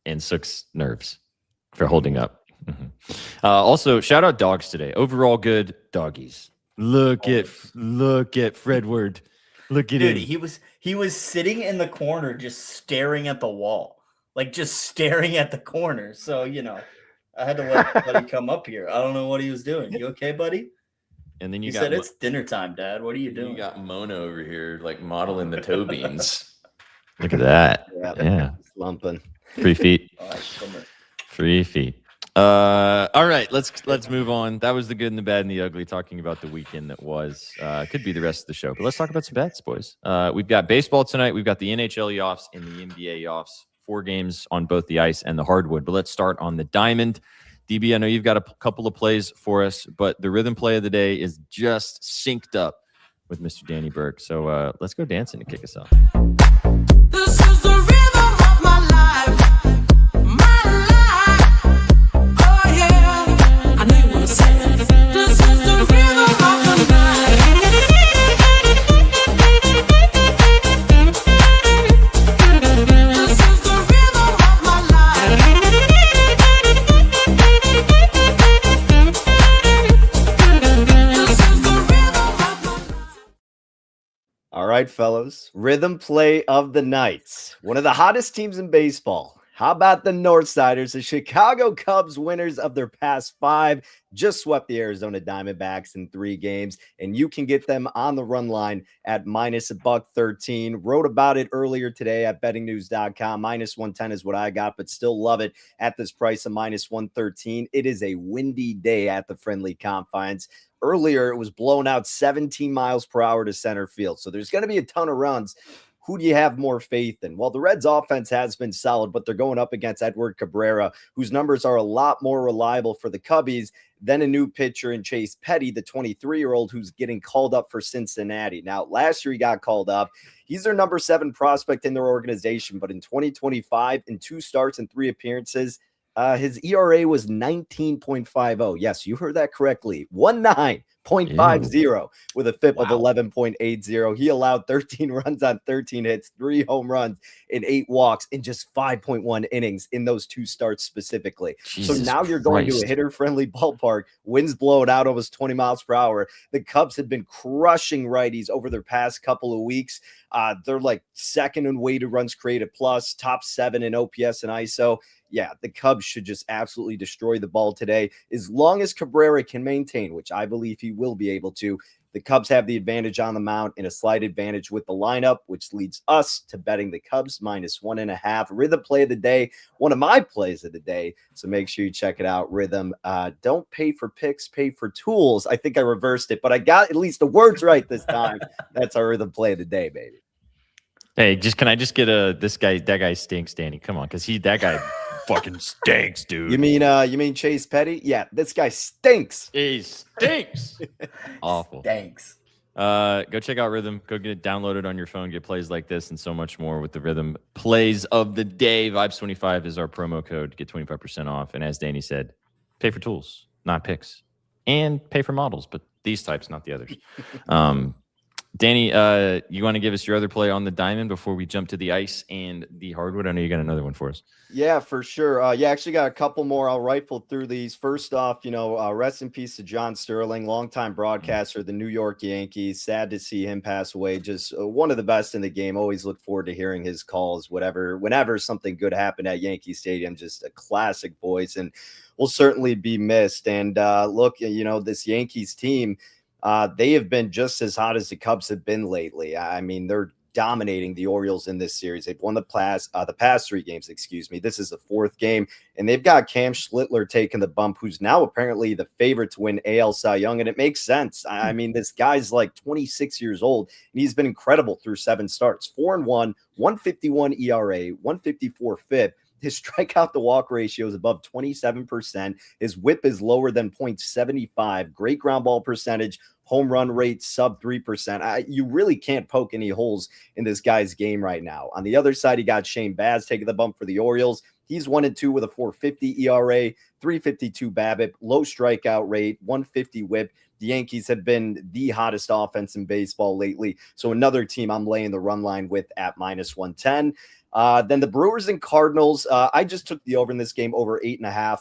and Sook's nerves for holding up. Also, shout out dogs today. Overall, good doggies. Look at Fredward. Look at Dude, him. he was sitting in the corner just staring at the wall. Like just staring at the corner. So, I had to let buddy come up here. I don't know what he was doing. You okay, buddy? And then He said it's dinner time, Dad. What are you doing? You got Mona over here, like modeling the toe beans. Look at that. Yeah. Slumping. 3 feet. All right, come here. 3 feet. All right, let's move on. That was the good and the bad and the ugly, talking about the weekend that was. Could be the rest of the show, but let's talk about some bets, boys. We've got baseball tonight. We've got the NHL offs and the NBA offs. 4 games on both the ice and the hardwood. But let's start on the diamond. DB, I know you've got a couple of plays for us, but the rhythm play of the day is just synced up with Mr. Danny Burke. So let's go dancing to kick us off. This is the rhythm of my life. My life. Oh, yeah. I know you want to say it. This is the rhythm of my life. This is the rhythm of my life. This is the rhythm of my life. All right, fellas. Rhythm play of the night. One of the hottest teams in baseball. How about the Northsiders? The Chicago Cubs, winners of their past 5, just swept the Arizona Diamondbacks in 3 games, and you can get them on the run line at -113. Wrote about it earlier today at bettingnews.com. -110 is what I got, but still love it at this price of -113. It is a windy day at the friendly confines. Earlier, it was blown out 17 miles per hour to center field, so there's going to be a ton of runs. Who do you have more faith in? Well, the Reds offense has been solid, but they're going up against Edward Cabrera, whose numbers are a lot more reliable for the Cubbies than a new pitcher in Chase Petty, the 23-year-old who's getting called up for Cincinnati. Now, last year he got called up. He's their number 7 prospect in their organization, but in 2025, in 2 starts and 3 appearances, his ERA was 19.50. Yes, you heard that correctly. 19.50 with a FIP of 11.80. He allowed 13 runs on 13 hits, 3 home runs, and 8 walks in just 5.1 innings in those 2 starts specifically. Jesus so now you're going Christ. to a hitter-friendly ballpark. Winds blowing out almost 20 miles per hour. The Cubs had been crushing righties over their past couple of weeks. They're like second in weighted runs created plus, top 7 in OPS and ISO. Yeah, the Cubs should just absolutely destroy the ball today. As long as Cabrera can maintain, which I believe he will be able to, the Cubs have the advantage on the mound and a slight advantage with the lineup, which leads us to betting the Cubs -1.5. Rhythm play of the day, one of my plays of the day. So make sure you check it out. Rhythm. Don't pay for picks, pay for tools. I think I reversed it, but I got at least the words right this time. That's our rhythm play of the day, baby. Hey, can I just get that guy stinks, Danny? Come on, because that guy fucking stinks, dude. You mean Chase Petty? Yeah, this guy stinks. He stinks. Awful. Thanks. Go check out Rhythm. Go get it downloaded on your phone. Get plays like this and so much more with the Rhythm plays of the day. Vibes25 is our promo code to get 25% off. And as Danny said, pay for tools, not picks, and pay for models, but these types, not the others. Danny, you want to give us your other play on the diamond before we jump to the ice and the hardwood? I know you got another one for us. Yeah, for sure. Actually got a couple more. I'll rifle through these. First off, rest in peace to John Sterling, longtime broadcaster of the New York Yankees. Sad to see him pass away. Just one of the best in the game. Always look forward to hearing his calls, whenever something good happened at Yankee Stadium. Just a classic voice and will certainly be missed. And look, this Yankees team, they have been just as hot as the Cubs have been lately. I mean, they're dominating the Orioles in this series. They've won the past 3 games, excuse me. This is the 4th game, and they've got Cam Schlittler taking the bump, who's now apparently the favorite to win AL Cy Young, and it makes sense. I mean, this guy's like 26 years old, and he's been incredible through 7 starts. 4-1, 151 ERA, 154 FIP. His strikeout to walk ratio is above 27%. His whip is lower than .75. Great ground ball percentage. Home run rate sub 3%. You really can't poke any holes in this guy's game right now. On the other side, you got Shane Baz taking the bump for the Orioles. He's 1-2 with a 4.50 ERA, 3.52 BABIP, low strikeout rate, 150 whip. The Yankees have been the hottest offense in baseball lately. So another team I'm laying the run line with at -110. Then the Brewers and Cardinals. I just took the over in this game, over 8.5.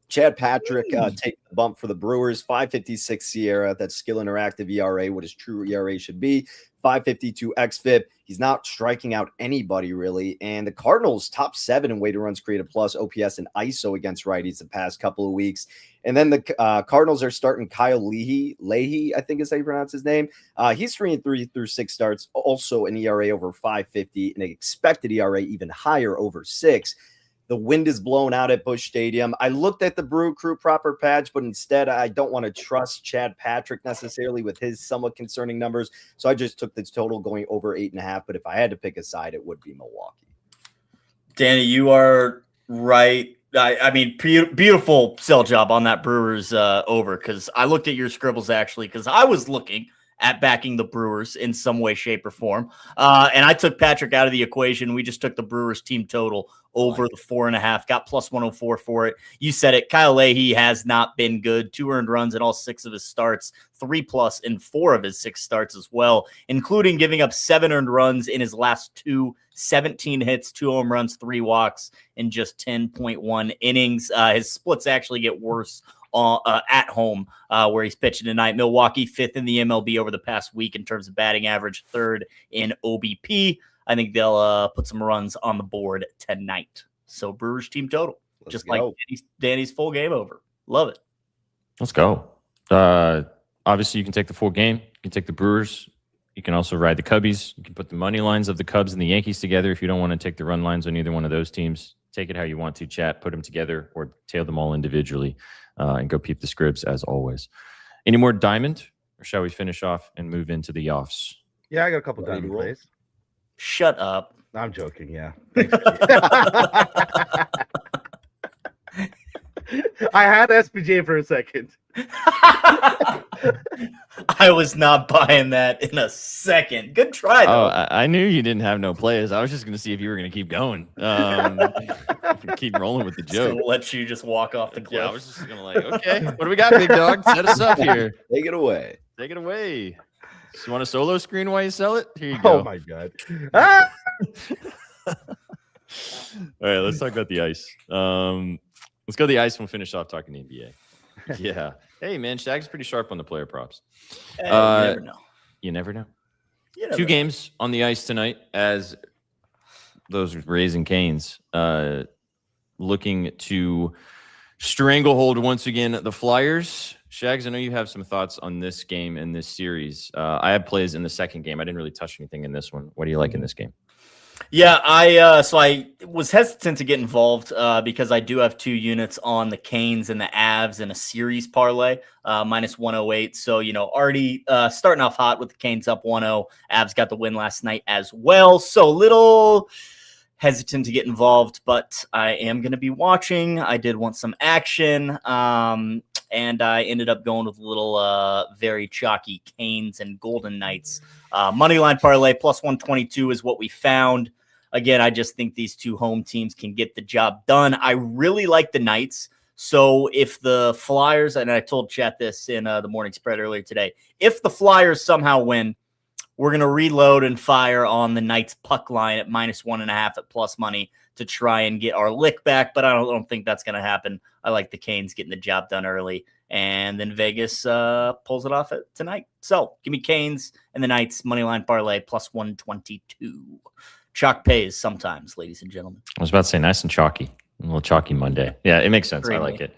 Chad Patrick taking the bump for the Brewers, 5.56 Sierra. That's skill interactive ERA, what his true ERA should be. 5.52 xFIP. He's not striking out anybody really. And the Cardinals top 7 in weighted runs created plus, OPS, and ISO against righties the past couple of weeks. And then the Cardinals are starting Kyle Leahy, I think is how you pronounce his name. He's 3-3 through 6 starts, also an ERA over 5.50, and an expected ERA even higher, over 6. The wind is blown out at Busch Stadium. I looked at the Brew Crew proper patch, but instead I don't want to trust Chad Patrick necessarily with his somewhat concerning numbers. So I just took the total going over 8.5. But if I had to pick a side, it would be Milwaukee. Danny, you are right. I mean, beautiful sell job on that Brewers over, because I looked at your scribbles actually, because I was looking at backing the Brewers in some way, shape, or form. And I took Patrick out of the equation. We just took the Brewers team total over the 4.5, got plus 104 for it. You said it. Kyle Leahy has not been good. 2 earned runs in all 6 of his starts, 3+ in 4 of his 6 starts as well, including giving up 7 earned runs in his last 2, 17 hits, 2 home runs, 3 walks in just 10.1 innings. His splits actually get worse at home where he's pitching tonight. Milwaukee 5th in the MLB over the past week in terms of batting average, 3rd in OBP. I think they'll put some runs on the board tonight. So Brewers team total, just like Danny's full game over. Love it. Let's go. Obviously, you can take the full game. You can take the Brewers. You can also ride the Cubbies. You can put the money lines of the Cubs and the Yankees together if you don't want to take the run lines on either one of those teams. Take it how you want to, chat. Put them together or tail them all individually and go peep the scripts as always. Any more diamond, or shall we finish off and move into the offs? Yeah, I got a couple diamond plays. Shut up. I'm joking. Yeah. I had SPJ for a second. I was not buying that in a second. Good try, though. I knew you didn't have no players. I was just going to see if you were going to keep going. Keep rolling with the joke. So let you just walk off the cliff. Yeah, I was just going to like, okay, what do we got, big dog? Set us up here. Take it away. Take it away. You want a solo screen while you sell it? Here you go. Oh, my God. Ah! All right, let's talk about the ice. Let's go to the ice and we'll finish off talking NBA. Yeah. Hey, man, Shag's pretty sharp on the player props. Hey, you never know. You never know. 2 games on the ice tonight as those Rays and Canes looking to stranglehold once again the Flyers. Shags, I know you have some thoughts on this game and this series. I had plays in the second game. I didn't really touch anything in this one. What do you like in this game? Yeah, I was hesitant to get involved because I do have 2 units on the Canes and the Avs in a series parlay, minus 108. So, already starting off hot with the Canes up 1-0. Avs got the win last night as well. So, little hesitant to get involved, but I am going to be watching. I did want some action, and I ended up going with a little very chalky Canes and Golden Knights. Moneyline parlay plus 122 is what we found. Again, I just think these 2 home teams can get the job done. I really like the Knights. So if the Flyers, and I told Chat this in the morning spread earlier today, if the Flyers somehow win, we're going to reload and fire on the Knights puck line at minus 1.5 at plus money to try and get our lick back. But I don't think that's going to happen. I like the Canes getting the job done early. And then Vegas pulls it off tonight. So give me Canes and the Knights moneyline parlay plus 122. Chalk pays sometimes, ladies and gentlemen. I was about to say nice and chalky. A little chalky Monday. Yeah, it makes sense. Really? I like it.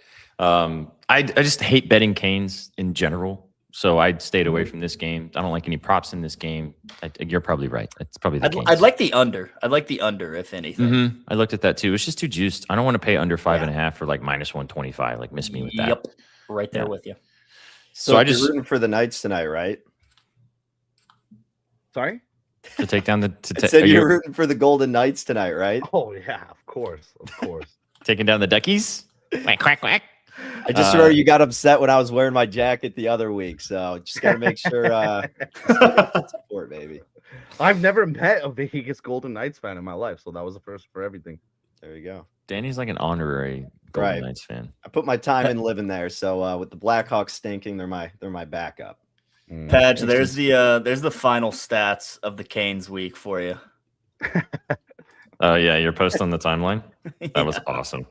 I just hate betting Canes in general. So I stayed away from this game. I don't like any props in this game. You're probably right. It's probably the case. I'd like the under. I'd like the under, if anything. I looked at that too. It's just too juiced. I don't want to pay under 5.5 for like -125. Like miss me with that. Yep, right there with you. So I you're just rooting for the Knights tonight, right? Sorry? to take down the. I said you're rooting for the Golden Knights tonight, right? Oh yeah, of course. Taking down the Duckies. Quack quack quack. I just remember you got upset when I was wearing my jacket the other week, so just got to make sure support, baby. I've never met a Vegas Golden Knights fan in my life, so that was the first for everything. There you go. Danny's like an honorary Golden Right. Knights fan. I put my time in living there, so with the Blackhawks stinking, they're my backup. Padge, there's the final stats of the Canes week for you. Oh yeah, your post on the timeline. That was awesome.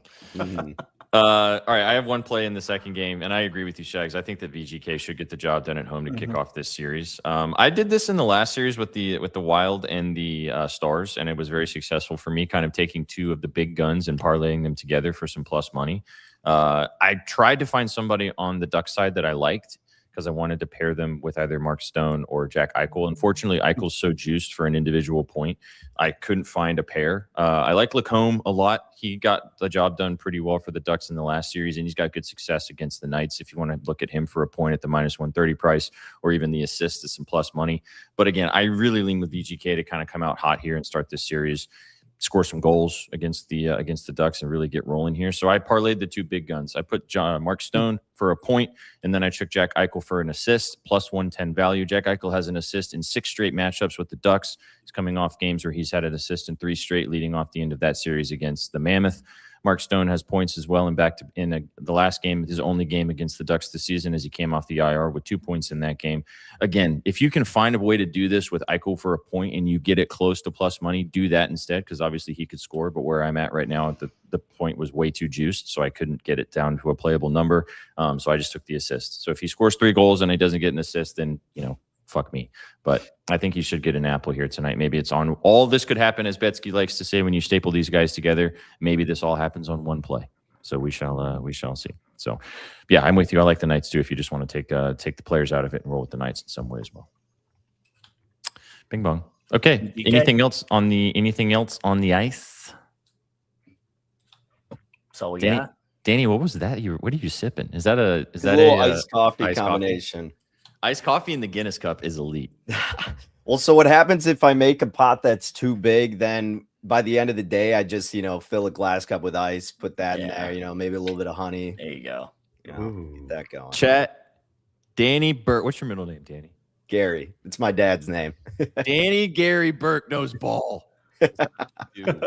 All right, I have one play in the second game, and I agree with you, Shags. I think that VGK should get the job done at home to kick off this series. I did this in the last series with the Wild and the Stars, and it was very successful for me, kind of taking two of the big guns and parlaying them together for some plus money. I tried to find somebody on the Duck side that I liked because I wanted to pair them with either Mark Stone or Jack Eichel. Unfortunately, Eichel's so juiced for an individual point, I couldn't find a pair. I like Lacombe a lot. He got the job done pretty well for the Ducks in the last series, and he's got good success against the Knights if you want to look at him for a point at the -130 price or even the assist at some plus money. But again, I really lean with VGK to kind of come out hot here and start this series, score some goals against the Ducks and really get rolling here. So I parlayed the two big guns. I put Mark Stone for a point, and then I took Jack Eichel for an assist, plus 110 value. Jack Eichel has an assist in 6 straight matchups with the Ducks. He's coming off games where he's had an assist in 3 straight, leading off the end of that series against the Mammoth. Mark Stone has points as well, and the last game, his only game against the Ducks this season, as he came off the IR with 2 points in that game. Again, if you can find a way to do this with Eichel for a point and you get it close to plus money, do that instead, because obviously he could score. But where I'm at right now, the point was way too juiced, so I couldn't get it down to a playable number. So I just took the assist. So if he scores 3 goals and he doesn't get an assist, then fuck me. But I think he should get an apple here tonight. Maybe it's on. All this could happen, as Betsky likes to say, when you staple these guys together. Maybe this all happens on one play. So we shall see. So yeah, I'm with you. I like the Knights too. If you just want to take the players out of it and roll with the Knights in some way as well. Bing bong. Okay. Anything else on the ice? So Danny, yeah. Danny, what was that? What are you sipping? Is that a iced coffee combination? Iced coffee in the Guinness cup is elite. Well, so what happens if I make a pot that's too big? Then by the end of the day, I just fill a glass cup with ice, put that in there. Maybe a little bit of honey. There you go. Get that going. Chat. Danny Burke. What's your middle name, Danny? Gary. It's my dad's name. Danny Gary Burke knows ball. Dude,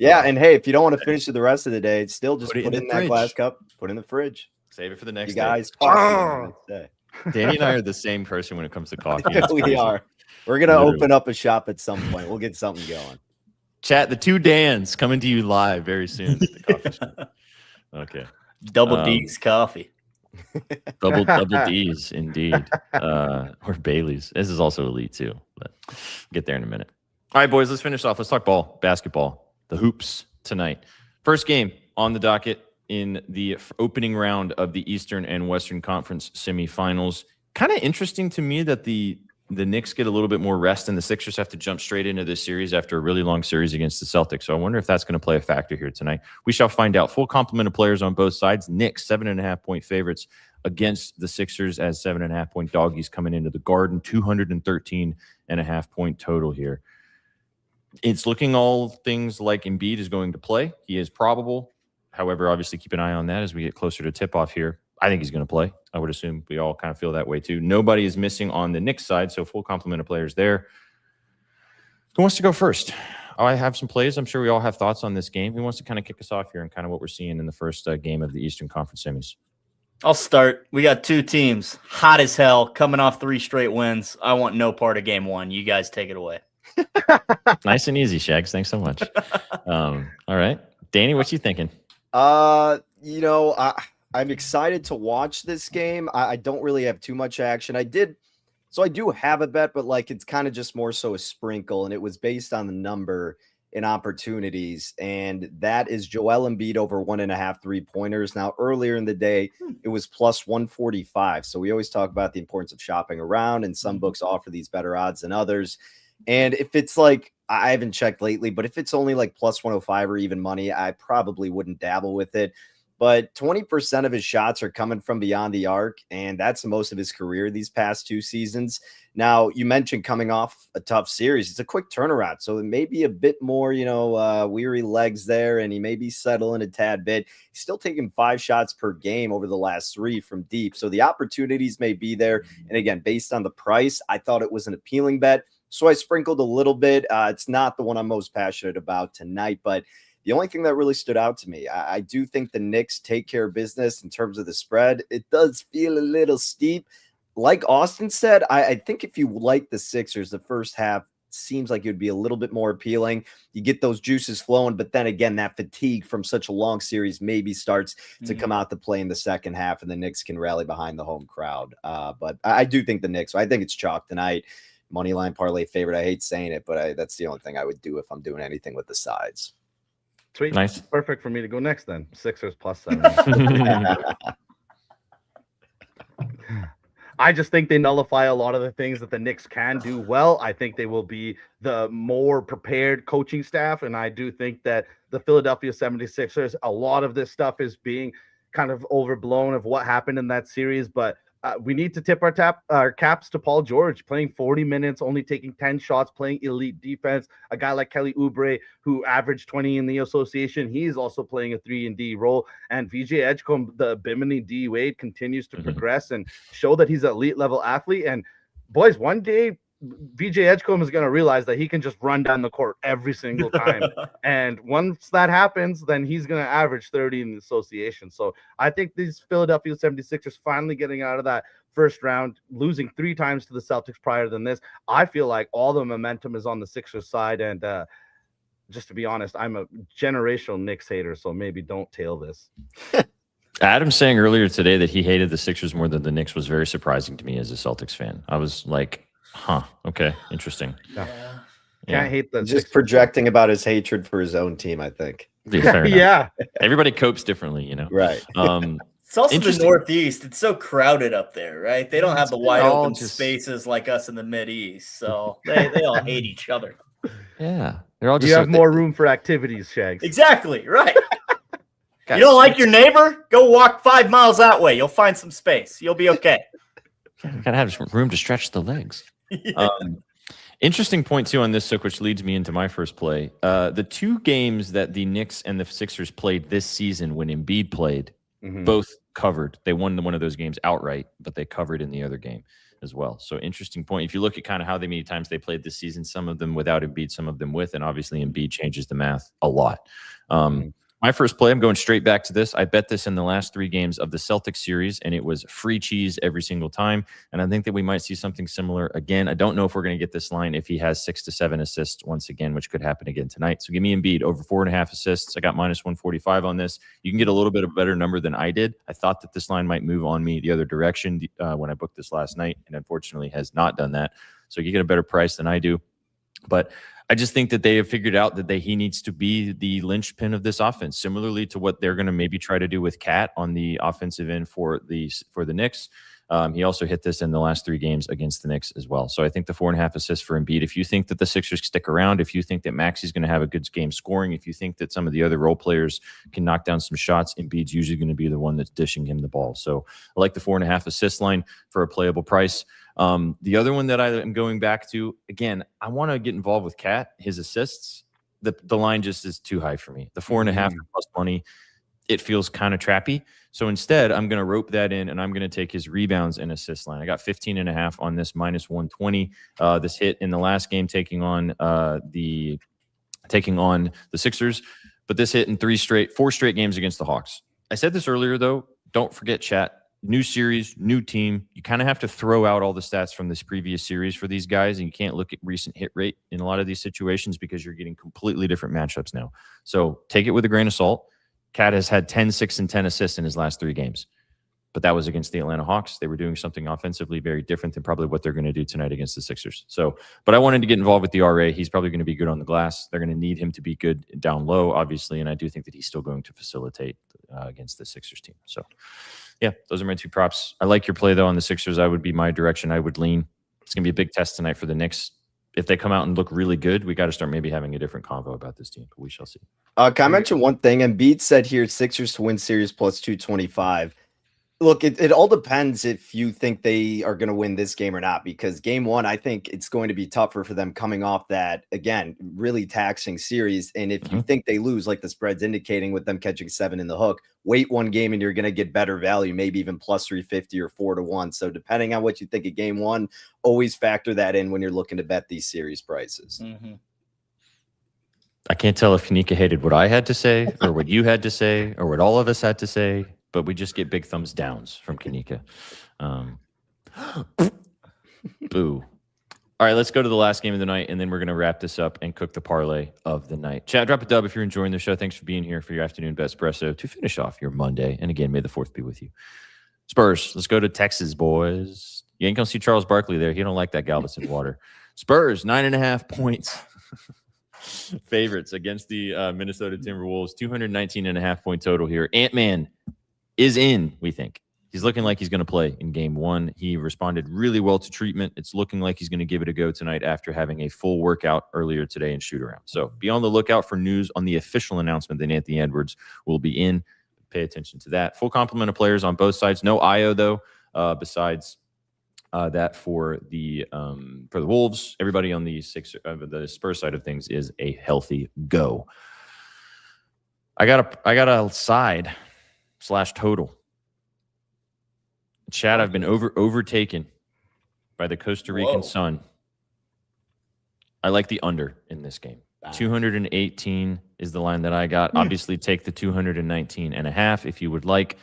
yeah, and hey, if you don't want to finish it the rest of the day, still just put it in that fridge. Glass cup, put it in the fridge. Save it for the next you guys day. The next day. Danny and I are the same person when it comes to coffee. We are. We're gonna open up a shop at some point. We'll get something going. Chat, the two Dans coming to you live very soon at the coffee shop. Okay. Double D's coffee. Double D's indeed. Or Bailey's. This is also elite too, but we'll get there in a minute. All right, boys, let's finish off. Let's talk basketball, the hoops tonight. First game on the docket in the opening round of the Eastern and Western Conference semifinals. Kind of interesting to me that the Knicks get a little bit more rest and the Sixers have to jump straight into this series after a really long series against the Celtics. So I wonder if that's going to play a factor here tonight. We shall find out. Full complement of players on both sides. Knicks 7.5-point favorites against the Sixers as 7.5-point doggies coming into the Garden. 213.5-point total here. It's looking all things like Embiid is going to play. He is probable. However, obviously keep an eye on that as we get closer to tip-off here. I think he's going to play. I would assume we all kind of feel that way too. Nobody is missing on the Knicks side, so full complement of players there. Who wants to go first? I have some plays. I'm sure we all have thoughts on this game. Who wants to kind of kick us off here and kind of what we're seeing in the first game of the Eastern Conference semis? I'll start. We got 2 teams, hot as hell, coming off 3 straight wins. I want no part of game 1. You guys take it away. Nice and easy, Shags. Thanks so much. All right. Danny, what you thinking? I'm excited to watch this game. I don't really have too much action. I do have a bet, but it's kind of just more so a sprinkle, and it was based on the number in opportunities, and that is Joel Embiid over 1.5 3-pointers. Now, earlier in the day, it was plus 145. So we always talk about the importance of shopping around, and some books offer these better odds than others. And if it's like, I haven't checked lately, but if it's only like plus 105 or even money, I probably wouldn't dabble with it. But 20% of his shots are coming from beyond the arc, and that's most of his career these past 2 seasons. Now, you mentioned coming off a tough series. It's a quick turnaround, so it may be a bit more, weary legs there, and he may be settling a tad bit. He's still taking 5 shots per game over the last 3 from deep, so the opportunities may be there. And again, based on the price, I thought it was an appealing bet, so I sprinkled a little bit. It's not the one I'm most passionate about tonight, but the only thing that really stood out to me, I do think the Knicks take care of business in terms of the spread. It does feel a little steep. Like Austin said, I think if you like the Sixers, the first half seems like it would be a little bit more appealing. You get those juices flowing, but then again, that fatigue from such a long series maybe starts to come out to play in the second half, and the Knicks can rally behind the home crowd. But I do think the Knicks, so I think it's chalk tonight. Moneyline parlay favorite. I hate saying it, but that's the only thing I would do if I'm doing anything with the sides. Sweet. Nice. Perfect for me to go next then. Sixers plus 7. I just think they nullify a lot of the things that the Knicks can do well. I think they will be the more prepared coaching staff. And I do think that the Philadelphia 76ers, a lot of this stuff is being kind of overblown of what happened in that series. But we need to tip our caps to Paul George, playing 40 minutes, only taking 10 shots, playing elite defense. A guy like Kelly Oubre, who averaged 20 in the association, he's also playing a 3-and-D role. And VJ Edgecombe, the Bimini D Wade, continues to progress and show that he's an elite level athlete. And boys, one day VJ Edgecombe is going to realize that he can just run down the court every single time. And once that happens, then he's going to average 30 in the association. So I think these Philadelphia 76ers finally getting out of that first round, losing 3 times to the Celtics prior than this. I feel like all the momentum is on the Sixers side. And just to be honest, I'm a generational Knicks hater, so maybe don't tail this. Adam saying earlier today that he hated the Sixers more than the Knicks was very surprising to me as a Celtics fan. I was like, okay, interesting. Can't hate the just projecting about his hatred for his own team, I think. Yeah. Everybody copes differently, Right. It's also the Northeast. It's so crowded up there, right? They don't have the wide open just spaces like us in the Mid-East, so they all hate each other. Yeah, they're all just. You have more room for activities, Shags. Exactly, right. You don't like your neighbor? Go walk 5 miles that way. You'll find some space. You'll be okay. Gotta have some room to stretch the legs. Interesting point too on this, Sook, which leads me into my first play. The 2 games that the Knicks and the Sixers played this season when Embiid played, both covered. They won one of those games outright, but they covered in the other game as well. So interesting point. If you look at kind of how many times they played this season, some of them without Embiid, some of them with, and obviously Embiid changes the math a lot. My first play, I'm going straight back to this. I bet this in the last 3 games of the Celtics series, and it was free cheese every single time. And I think that we might see something similar again. I don't know if we're going to get this line if he has 6 to 7 assists once again, which could happen again tonight. So give me Embiid over 4.5 assists. I got minus 145 on this. You can get a little bit of a better number than I did. I thought that this line might move on me the other direction when I booked this last night, and unfortunately has not done that. So you get a better price than I do. But I just think that they have figured out that he needs to be the linchpin of this offense, similarly to what they're going to maybe try to do with Cat on the offensive end for the Knicks. He also hit this in the last 3 games against the Knicks as well. So I think the 4.5 assists for Embiid. If you think that the Sixers stick around, if you think that Maxi's going to have a good game scoring, if you think that some of the other role players can knock down some shots, Embiid's usually going to be the one that's dishing him the ball. So I like the 4.5 assist line for a playable price. The other one that I am going back to, again, I want to get involved with Cat, his assists. The line just is too high for me. The 4.5 plus money, it feels kind of trappy. So instead, I'm going to rope that in, and I'm going to take his rebounds and assist line. I got 15.5 on this minus 120. This hit in the last game taking on the Sixers, but this hit in 4 straight games against the Hawks. I said this earlier, though. Don't forget, chat. New series, new team. You kind of have to throw out all the stats from this previous series for these guys, and you can't look at recent hit rate in a lot of these situations because you're getting completely different matchups now. So take it with a grain of salt. Cat has had 10, 6, and 10 assists in his last 3 games. But that was against the Atlanta Hawks. They were doing something offensively very different than probably what they're going to do tonight against the Sixers. So, but I wanted to get involved with the RA. He's probably going to be good on the glass. They're going to need him to be good down low, obviously. And I do think that he's still going to facilitate against the Sixers team. So, yeah, those are my 2 props. I like your play, though, on the Sixers. I would be my direction. I would lean. It's going to be a big test tonight for the Knicks. If they come out and look really good, we got to start maybe having a different convo about this team. But we shall see. Can I mention one thing? Embiid said here, Sixers to win series plus 225. Look, it all depends if you think they are going to win this game or not, because game 1, I think it's going to be tougher for them coming off that, again, really taxing series. And if you think they lose, like the spread's indicating with them catching 7 in the hook, wait 1 game and you're going to get better value, maybe even plus 350 or 4-1. So depending on what you think of game 1, always factor that in when you're looking to bet these series prices. I can't tell if Kanika hated what I had to say or what you had to say or what all of us had to say, but we just get big thumbs downs from Kanika. Boo. All right, let's go to the last game of the night, and then we're going to wrap this up and cook the parlay of the night. Chat, drop a dub if you're enjoying the show. Thanks for being here for your afternoon bet espresso to finish off your Monday. And again, may the 4th be with you. Spurs, let's go to Texas, boys. You ain't going to see Charles Barkley there. He don't like that Galveston water. Spurs, 9.5 points. Favorites against the Minnesota Timberwolves. 219.5 point total here. Ant-Man is in, we think. He's looking like he's going to play in game 1. He responded really well to treatment. It's looking like he's going to give it a go tonight after having a full workout earlier today and shoot around. So be on the lookout for news on the official announcement that Anthony Edwards will be in. Pay attention to that. Full complement of players on both sides. No Io, though, besides that for the Wolves. Everybody on the Spurs side of things is a healthy go. I got a side / total. Chad, I've been overtaken by the Costa Rican sun. I like the under in this game. 218 is the line that I got. Obviously, take the 219.5 if you would like.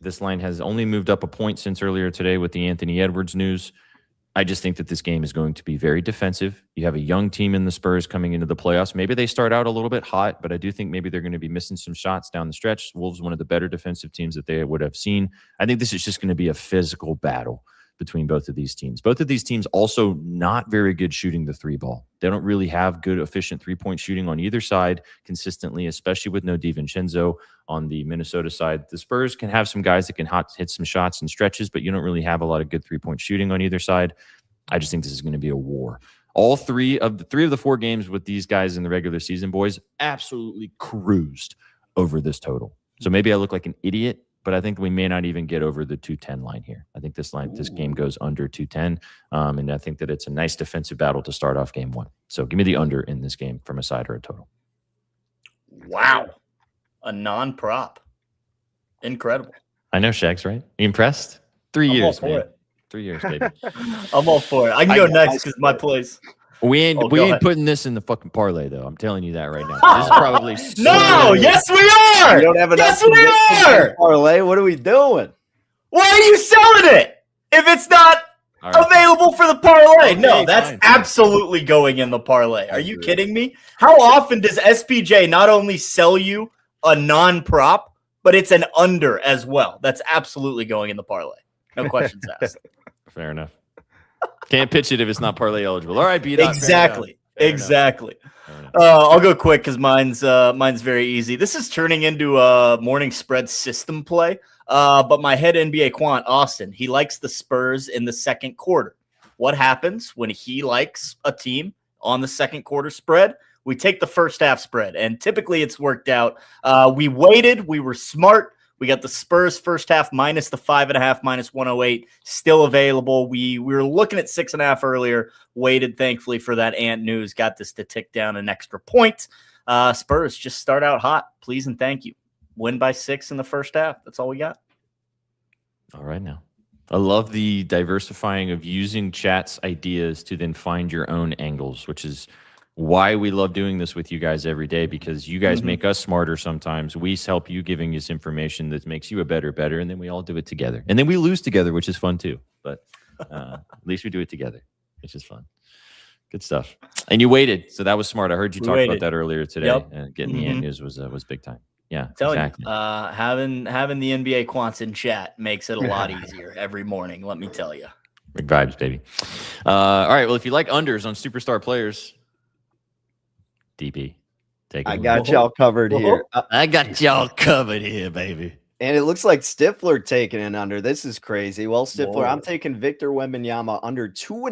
This line has only moved up a point since earlier today with the Anthony Edwards news. I just think that this game is going to be very defensive. You have a young team in the Spurs coming into the playoffs. Maybe they start out a little bit hot, but I do think maybe they're going to be missing some shots down the stretch. Wolves, one of the better defensive teams that they would have seen. I think this is just going to be a physical battle between both of these teams. Both of these teams also not very good shooting the 3 ball. They don't really have good, efficient 3-point shooting on either side consistently, especially with no DiVincenzo on the Minnesota side. The Spurs can have some guys that can hit some shots and stretches, but you don't really have a lot of good 3-point shooting on either side. I just think this is going to be a war. All three of the 4 games with these guys in the regular season, boys, absolutely cruised over this total. So maybe I look like an idiot, but I think we may not even get over the 210 line here. I think this game goes under 210, and I think that it's a nice defensive battle to start off game 1. So give me the under in this game from a side or a total. Wow. A non-prop. Incredible. I know, Shags, right? You impressed? 3 years, man. It. 3 years, baby. I'm all for it. I can go next because my place. We ain't putting this in the fucking parlay, though. I'm telling you that right now. This is probably yes, we are. We don't have enough. Yes, we are. Parlay. What are we doing? Why are you selling it if it's not available for the parlay? No, that's absolutely going in the parlay. Are you kidding me? How often does SPJ not only sell you a non-prop, but it's an under as well? That's absolutely going in the parlay. No questions asked. Fair enough. Can't pitch it if it's not parlay eligible. All right, B-Dot. Exactly. I'll go quick because mine's very easy. This is turning into a morning spread system play. But my head NBA quant, Austin, he likes the Spurs in the second quarter. What happens when he likes a team on the second quarter spread? We take the first half spread, and typically it's worked out. We waited. We were smart. We got the Spurs first half minus the 5.5, minus 108, still available. We were looking at 6.5 earlier, waited thankfully for that Ant news, got this to tick down an extra point. Spurs just start out hot, please and thank you. Win by 6 in the first half. That's all we got. All right now. I love the diversifying of using chat's ideas to then find your own angles, which is why we love doing this with you guys every day, because you guys make us smarter sometimes. We help you giving us information that makes you a better, and then we all do it together. And then we lose together, which is fun too. But at least we do it together, which is fun. Good stuff. And you waited, so that was smart. I heard you talk about that earlier today. And getting the Ant news was big time. Yeah, Tell exactly. you, having the NBA quants in chat makes it a lot easier every morning. Let me tell you. Big vibes, baby. All right. Well, if you like unders on superstar players, DP, take it I away. got y'all covered here. I got y'all covered here, baby. And it looks like Stifler taking an under. This is crazy. Well, Stifler, Whoa. I'm taking Victor Wembanyama under 2.5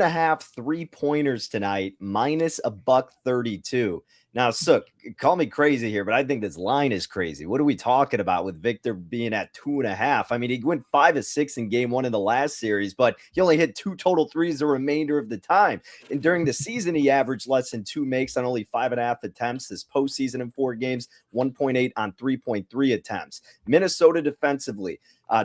3-pointers tonight, minus $1.32. Now, Sook, call me crazy here, but I think this line is crazy. What are we talking about with Victor being at 2.5? I mean, he went 5 of 6 in game 1 in the last series, but he only hit 2 total threes the remainder of the time. And during the season, he averaged less than 2 makes on only 5.5 attempts. This postseason in 4 games, 1.8 on 3.3 attempts. Minnesota defensively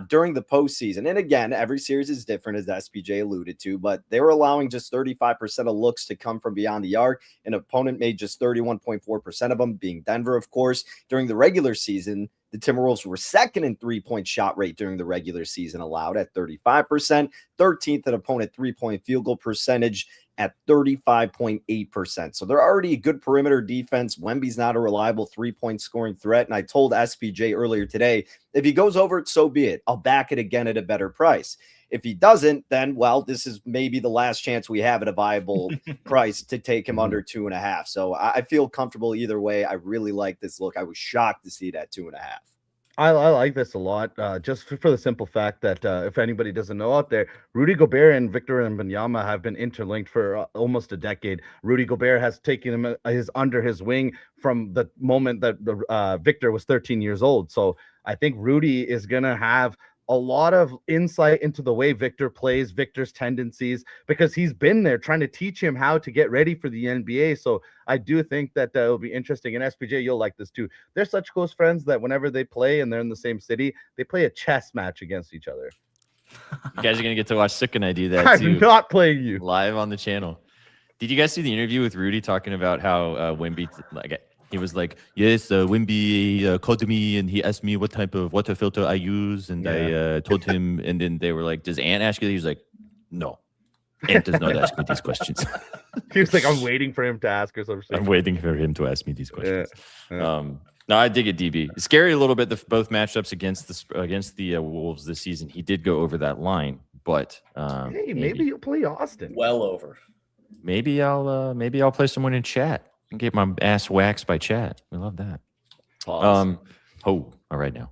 during the postseason. And again, every series is different, as SPJ alluded to, but they were allowing just 35% of looks to come from beyond the arc. An opponent made just 31.4% of them, being Denver, of course. During the regular season, the Timberwolves were second in three-point shot rate during the regular season allowed at 35%, 13th in opponent three-point field goal percentage at 35.8%. So they're already a good perimeter defense. Wemby's not a reliable three-point scoring threat. And I told SPJ earlier today, if he goes over it, so be it. I'll back it again at a better price. If he doesn't, then, well, this is maybe the last chance we have at a viable price to take him under 2.5. So I feel comfortable either way. I really like this look. I was shocked to see that 2.5. I like this a lot, just for the simple fact that if anybody doesn't know out there, Rudy Gobert and Victor Wembanyama have been interlinked for almost a decade. Rudy Gobert has taken him under his wing from the moment that Victor was 13 years old. So I think Rudy is going to have a lot of insight into the way Victor plays, Victor's tendencies, because he's been there trying to teach him how to get ready for the NBA. So I do think that it'll be interesting. And SPJ, you'll like this too. They're such close friends that whenever they play and they're in the same city, they play a chess match against each other. You guys are going to get to watch Sick and I do that too. I'm not playing you. Live on the channel. Did you guys see the interview with Rudy talking about how Wemby, he was like, yes, Wemby called me and he asked me what type of water filter I use. And I told him, and then they were like, does Ant ask you? He was like, no, Ant does not ask me these questions. He was like, I'm waiting for him to ask or something. I'm waiting for him to ask me these questions. Yeah. No, I dig it, DB. It's scary a little bit, both matchups against the Wolves this season. He did go over that line, but hey, maybe you'll play Austin. Well over. Maybe I'll play someone in chat and get my ass waxed by chat. We love that. Pause. All right now.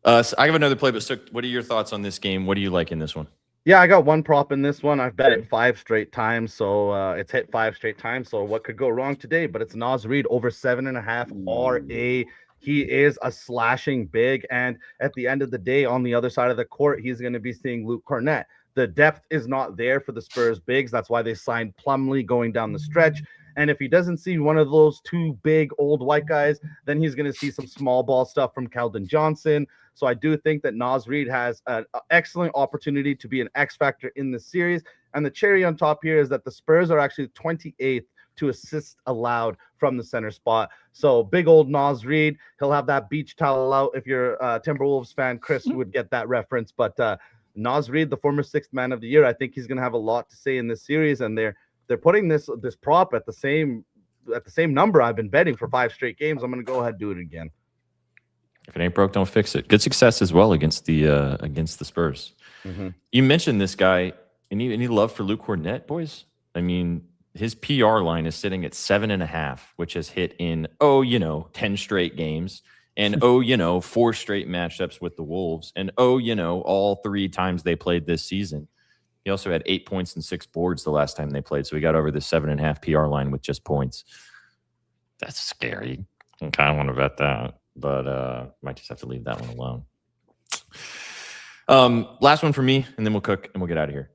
So I have another play, but so what are your thoughts on this game? What do you like in this one? Yeah, I got one prop in this one. I've bet it 5 straight times, so it's hit 5 straight times. So what could go wrong today? But it's Naz Reid over 7.5 RA. He is a slashing big, and at the end of the day, on the other side of the court, he's going to be seeing Luke Cornett. The depth is not there for the Spurs bigs. That's why they signed Plumlee going down the stretch. And if he doesn't see one of those 2 big old white guys, then he's going to see some small ball stuff from Keldon Johnson. So I do think that Naz Reid has an excellent opportunity to be an X factor in this series. And the cherry on top here is that the Spurs are actually 28th to assists allowed from the center spot. So big old Naz Reid, he'll have that beach towel out. If you're a Timberwolves fan, Chris would get that reference. But Naz Reid, the former 6th man of the year, I think he's going to have a lot to say in this series. And they're putting this prop at the same number I've been betting for 5 straight games. I'm going to go ahead and do it again. If it ain't broke, don't fix it. Good success as well against the Spurs. Mm-hmm. You mentioned this guy. Any love for Luke Cornett, boys? I mean, his PR line is sitting at 7.5, which has hit in 10 straight games, and 4 straight matchups with the Wolves, and all 3 times they played this season. He also had 8 points and 6 boards the last time they played, so he got over the 7.5 PR line with just points. That's scary. I kind of want to bet that, but might just have to leave that one alone. Last one for me, and then we'll cook and we'll get out of here.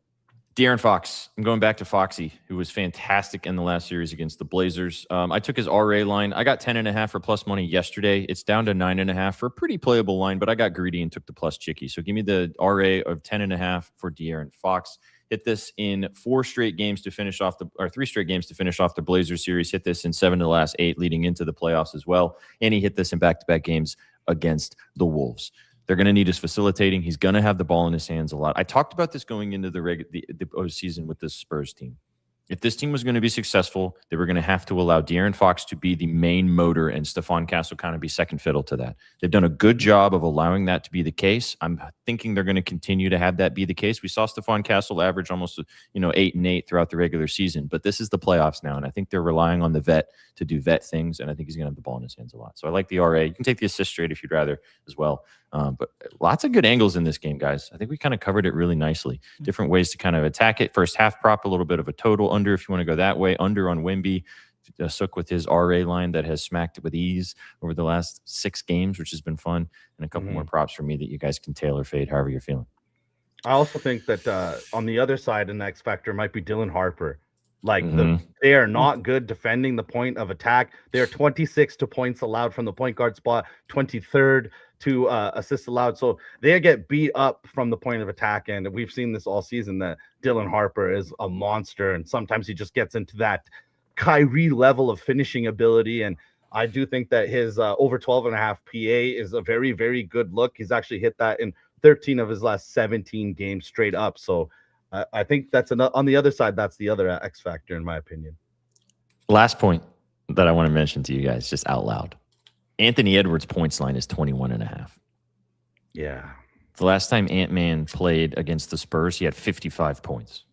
De'Aaron Fox. I'm going back to Foxy, who was fantastic in the last series against the Blazers. I took his RA line. I got 10.5 for plus money yesterday. It's down to 9.5 for a pretty playable line, but I got greedy and took the plus chicky. So give me the RA of 10.5 for De'Aaron Fox. Hit this in 4 straight games to finish off 3 straight games to finish off the Blazers series. Hit this in 7 of the last 8 leading into the playoffs as well. And he hit this in back-to-back games against the Wolves. They're going to need his facilitating. He's going to have the ball in his hands a lot. I talked about this going into the postseason with this Spurs team. If this team was going to be successful, they were going to have to allow De'Aaron Fox to be the main motor and Stephon Castle kind of be second fiddle to that. They've done a good job of allowing that to be the case. I'm thinking they're going to continue to have that be the case. We saw Stephon Castle average almost 8 and 8 throughout the regular season, but this is the playoffs now, and I think they're relying on the vet to do vet things, and I think he's going to have the ball in his hands a lot. So I like the RA. You can take the assist straight if you'd rather as well. But lots of good angles in this game, guys. I think we kind of covered it really nicely. Different ways to kind of attack it. First half prop, a little bit of a total under if you want to go that way. Under on Wemby. Sook with his RA line that has smacked it with ease over the last 6 games, which has been fun. And a couple more props for me that you guys can tailor fade however you're feeling. I also think that on the other side, the X factor might be Dylan Harper. Like Mm-hmm. they are not good defending the point of attack. They're 26 to points allowed from the point guard spot, 23rd to assists allowed. So they get beat up from the point of attack. And we've seen this all season that Dylan Harper is a monster. And sometimes he just gets into that Kyrie level of finishing ability. And I do think that his over 12.5 PA is a very, very good look. He's actually hit that in 13 of his last 17 games straight up. So I think that's on the other side. That's the other X factor, in my opinion. Last point that I want to mention to you guys, just out loud. Anthony Edwards' points line is 21.5. Yeah. The last time Ant-Man played against the Spurs, he had 55 points.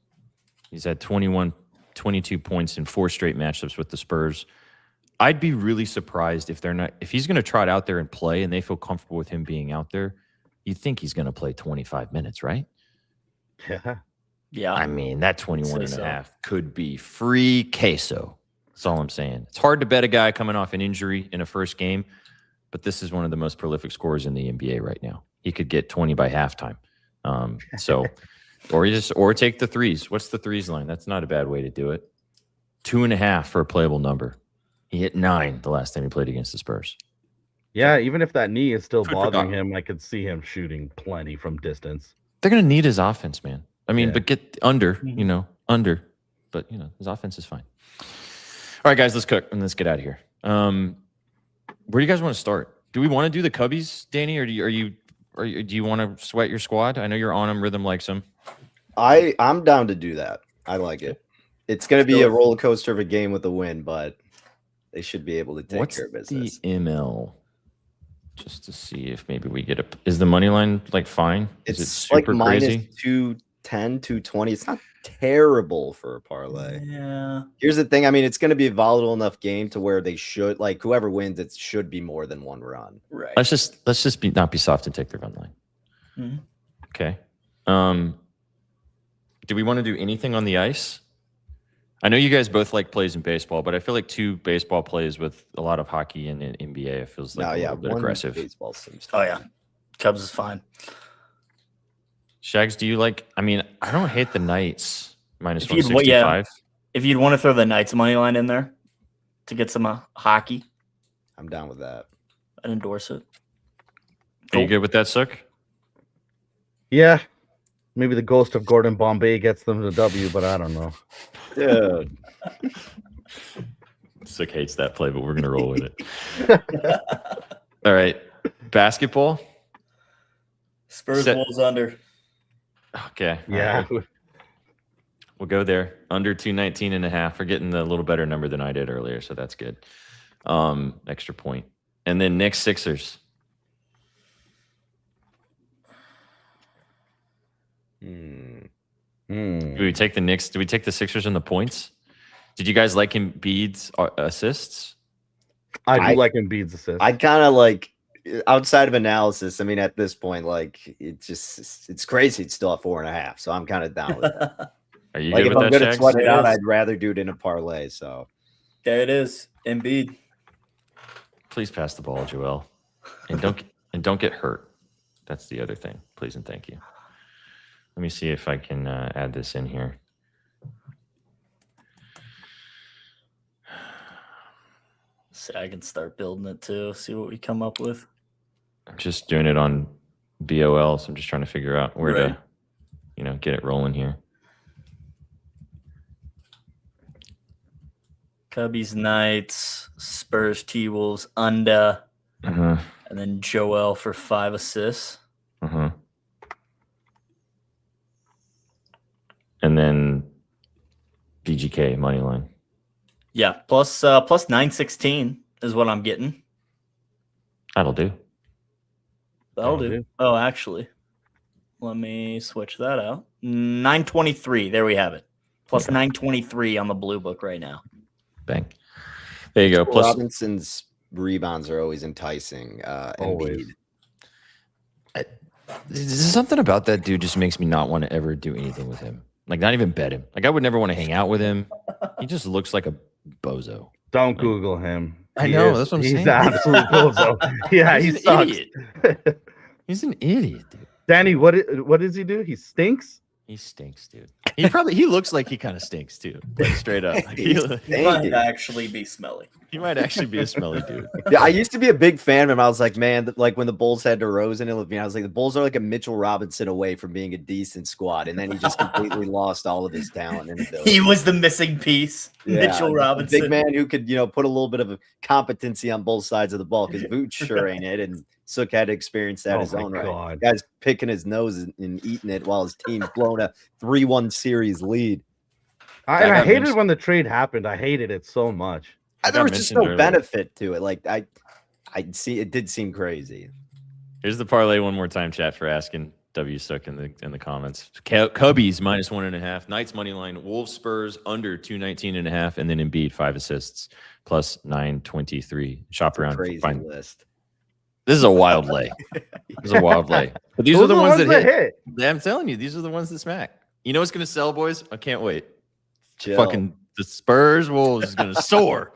He's had 22 points in 4 straight matchups with the Spurs. I'd be really surprised if he's going to trot out there and play and they feel comfortable with him being out there. You think he's going to play 25 minutes, right? Yeah. Yeah. I mean, that 21.5 could be free queso. That's all I'm saying. It's hard to bet a guy coming off an injury in a first game, but this is one of the most prolific scorers in the NBA right now. He could get 20 by halftime. Or take the threes. What's the threes line? That's not a bad way to do it. 2.5 for a playable number. He hit 9 the last time he played against the Spurs. Yeah, even if that knee is still Food for bothering thought. him, I could see him shooting plenty from distance. They're going to need his offense, man. I mean, Yeah. but get under. But, his offense is fine. All right, guys, let's cook and let's get out of here. Where do you guys want to start? Do we want to do the Cubbies, Danny, or do you want to sweat your squad? I know you're on them. Rhythm likes them. I'm down to do that. I like it. It's going to be a roller coaster of a game with a win, but they should be able to take care of business. The ML? Just to see if maybe we get is the money line fine? Is it It's super like minus crazy? 210, 220. It's not terrible for a parlay. Yeah. Here's the thing. I mean, it's going to be a volatile enough game to where they should, whoever wins, it should be more than one run. Right. Let's just not be soft and take the run line. Mhm. Okay. Do we want to do anything on the ice? I know you guys both like plays in baseball, but I feel like 2 baseball plays with a lot of hockey and NBA, it feels like a little bit one aggressive. baseball seems Oh, yeah. Cubs is fine. Shags, do you like? I mean, I don't hate the Knights minus If you'd- 165. If you'd want to throw the Knights money line in there to get some hockey, I'm down with that. I'd endorse it. Are you good with that, Sook? Yeah. Maybe the ghost of Gordon Bombay gets them the W, but I don't know. Dude. Sook hates that play, but we're gonna roll with it. All right, basketball. Spurs Wolves under. Okay. Yeah. All right. We'll go there. Under 219.5. We're getting a little better number than I did earlier, so that's good. Extra point. And then Knicks Sixers. Do we take the Knicks? Do we take the Sixers and the points? Did you guys like Embiid's assists? I do like Embiid's assist. I kind of outside of analysis. I mean, at this point, it's crazy. It's still at 4.5. So I'm kind of down with that. Are you If good I'm with going that, to Shags? sweat it It out, is. I'd rather do it in a parlay. So There it is. Embiid. Please pass the ball, Joel, and don't get hurt. That's the other thing. Please and thank you. Let me see if I can add this in here. So I can start building it too. See what we come up with. I'm just doing it on BOL, so I'm just trying to figure out where Right. to, get it rolling here. Cubbies Knights, Spurs T Wolves under, Uh-huh. and then Joel for 5 assists. Uh-huh. And then VGK money line. Yeah, plus 916 is what I'm getting. That'll do. That'll do. Oh, actually, let me switch that out. 923. There we have it. Plus 923 on the blue book right now. Bang. There you go. Plus Robinson's rebounds are always enticing. Always. There's something about that dude just makes me not want to ever do anything with him. Like, not even bet him. Like, I would never want to hang out with him. He just looks like a bozo. Don't Google him. I know. That's what I'm saying. He's an absolute bozo. Yeah, he sucks. Idiot. He's an idiot, dude. Danny, what does he do? He stinks? He stinks, dude. He looks like he kind of stinks too. Like, straight up. He might actually be smelly. He might actually be a smelly dude. Yeah, I used to be a big fan of him. I was like, man, like when the Bulls had DeRozan and Levine, I was like, the Bulls are like a Mitchell Robinson away from being a decent squad. And then he just completely lost all of his talent and ability. He was the missing piece. Yeah, Mitchell Robinson. Big man who could, put a little bit of a competency on both sides of the ball because Vooch sure ain't it. And Sook had to experience that his own right. Guy's picking his nose and eating it while his team's blown a 3-1 series lead. I hated when the trade happened. I hated it so much. There was just no benefit to it. Like I see it did seem crazy. Here's the parlay one more time, chat, for asking W Sook in the comments. Cubbies minus 1.5, Knights money line, Wolves Spurs under 219.5, and then Embiid 5 assists plus 923. Shop around. Crazy list. This is a wild lay. This is a wild lay. But these are the ones that hit. I'm telling you, these are the ones that smack. You know what's going to sell, boys? I can't wait. Chill. Fucking the Spurs Wolves is going to soar.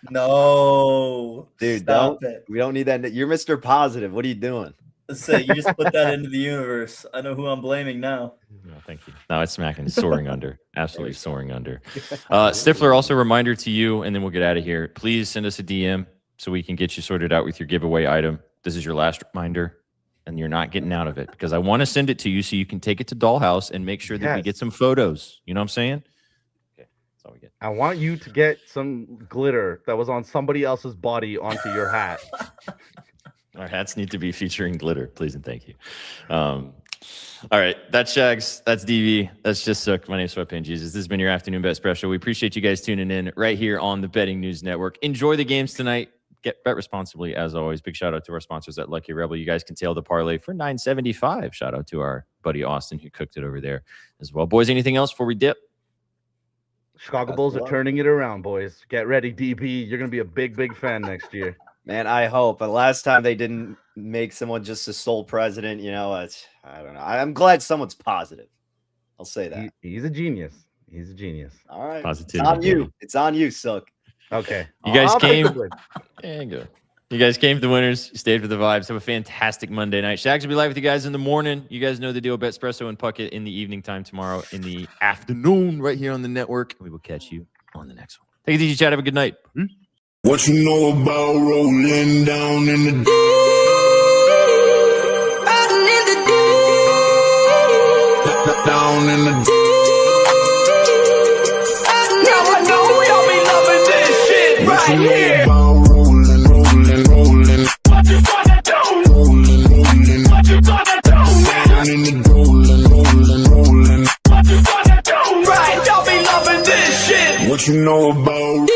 No. Dude, we don't need that. You're Mr. Positive. What are you doing? So you just put that into the universe. I know who I'm blaming now. No, thank you. No, it's smacking. It's soaring under. Absolutely soaring under. Stifler, also a reminder to you, and then we'll get out of here. Please send us a DM so we can get you sorted out with your giveaway item. This is your last reminder, and you're not getting out of it because I want to send it to you so you can take it to Dollhouse and make sure that we get some photos. You know what I'm saying? Okay, that's all we get. I want you to get some glitter that was on somebody else's body onto your hat. Our hats need to be featuring glitter, please and thank you. All right, that's Shags, that's DV, that's Just Sook. My name's Sweatpants Jesus. This has been your afternoon bet special. We appreciate you guys tuning in right here on the Betting News Network. Enjoy the games tonight. Bet responsibly, as always. Big shout out to our sponsors at Lucky Rebel. You guys can tail the parlay for $9.75. Shout out to our buddy Austin who cooked it over there as well. Boys, anything else before we dip? Chicago Bulls are turning it around, boys. Get ready, DB. You're gonna be a big fan next year. Man, I hope. But last time they didn't make someone just a sole president. I don't know. I'm glad someone's positive. I'll say that. He's a genius. He's a genius. All right. Positivity. It's on you. It's on you, Sook. Okay. You guys came. Yeah, good. You guys came the winners. You stayed for the vibes. Have a fantastic Monday night. Shags will be live with you guys in the morning. You guys know the deal. Bet Espresso and Puckett in the evening time tomorrow in the afternoon right here on the network. We will catch you on the next one. Take it easy, chat. Have a good night. What you know about rolling down in the down in the now I know we all be loving this shit right here. Rolling. What you gonna do? Rolling. What you gonna do? Down in the rolling. What you gonna do? Right, y'all be loving this shit. What you know about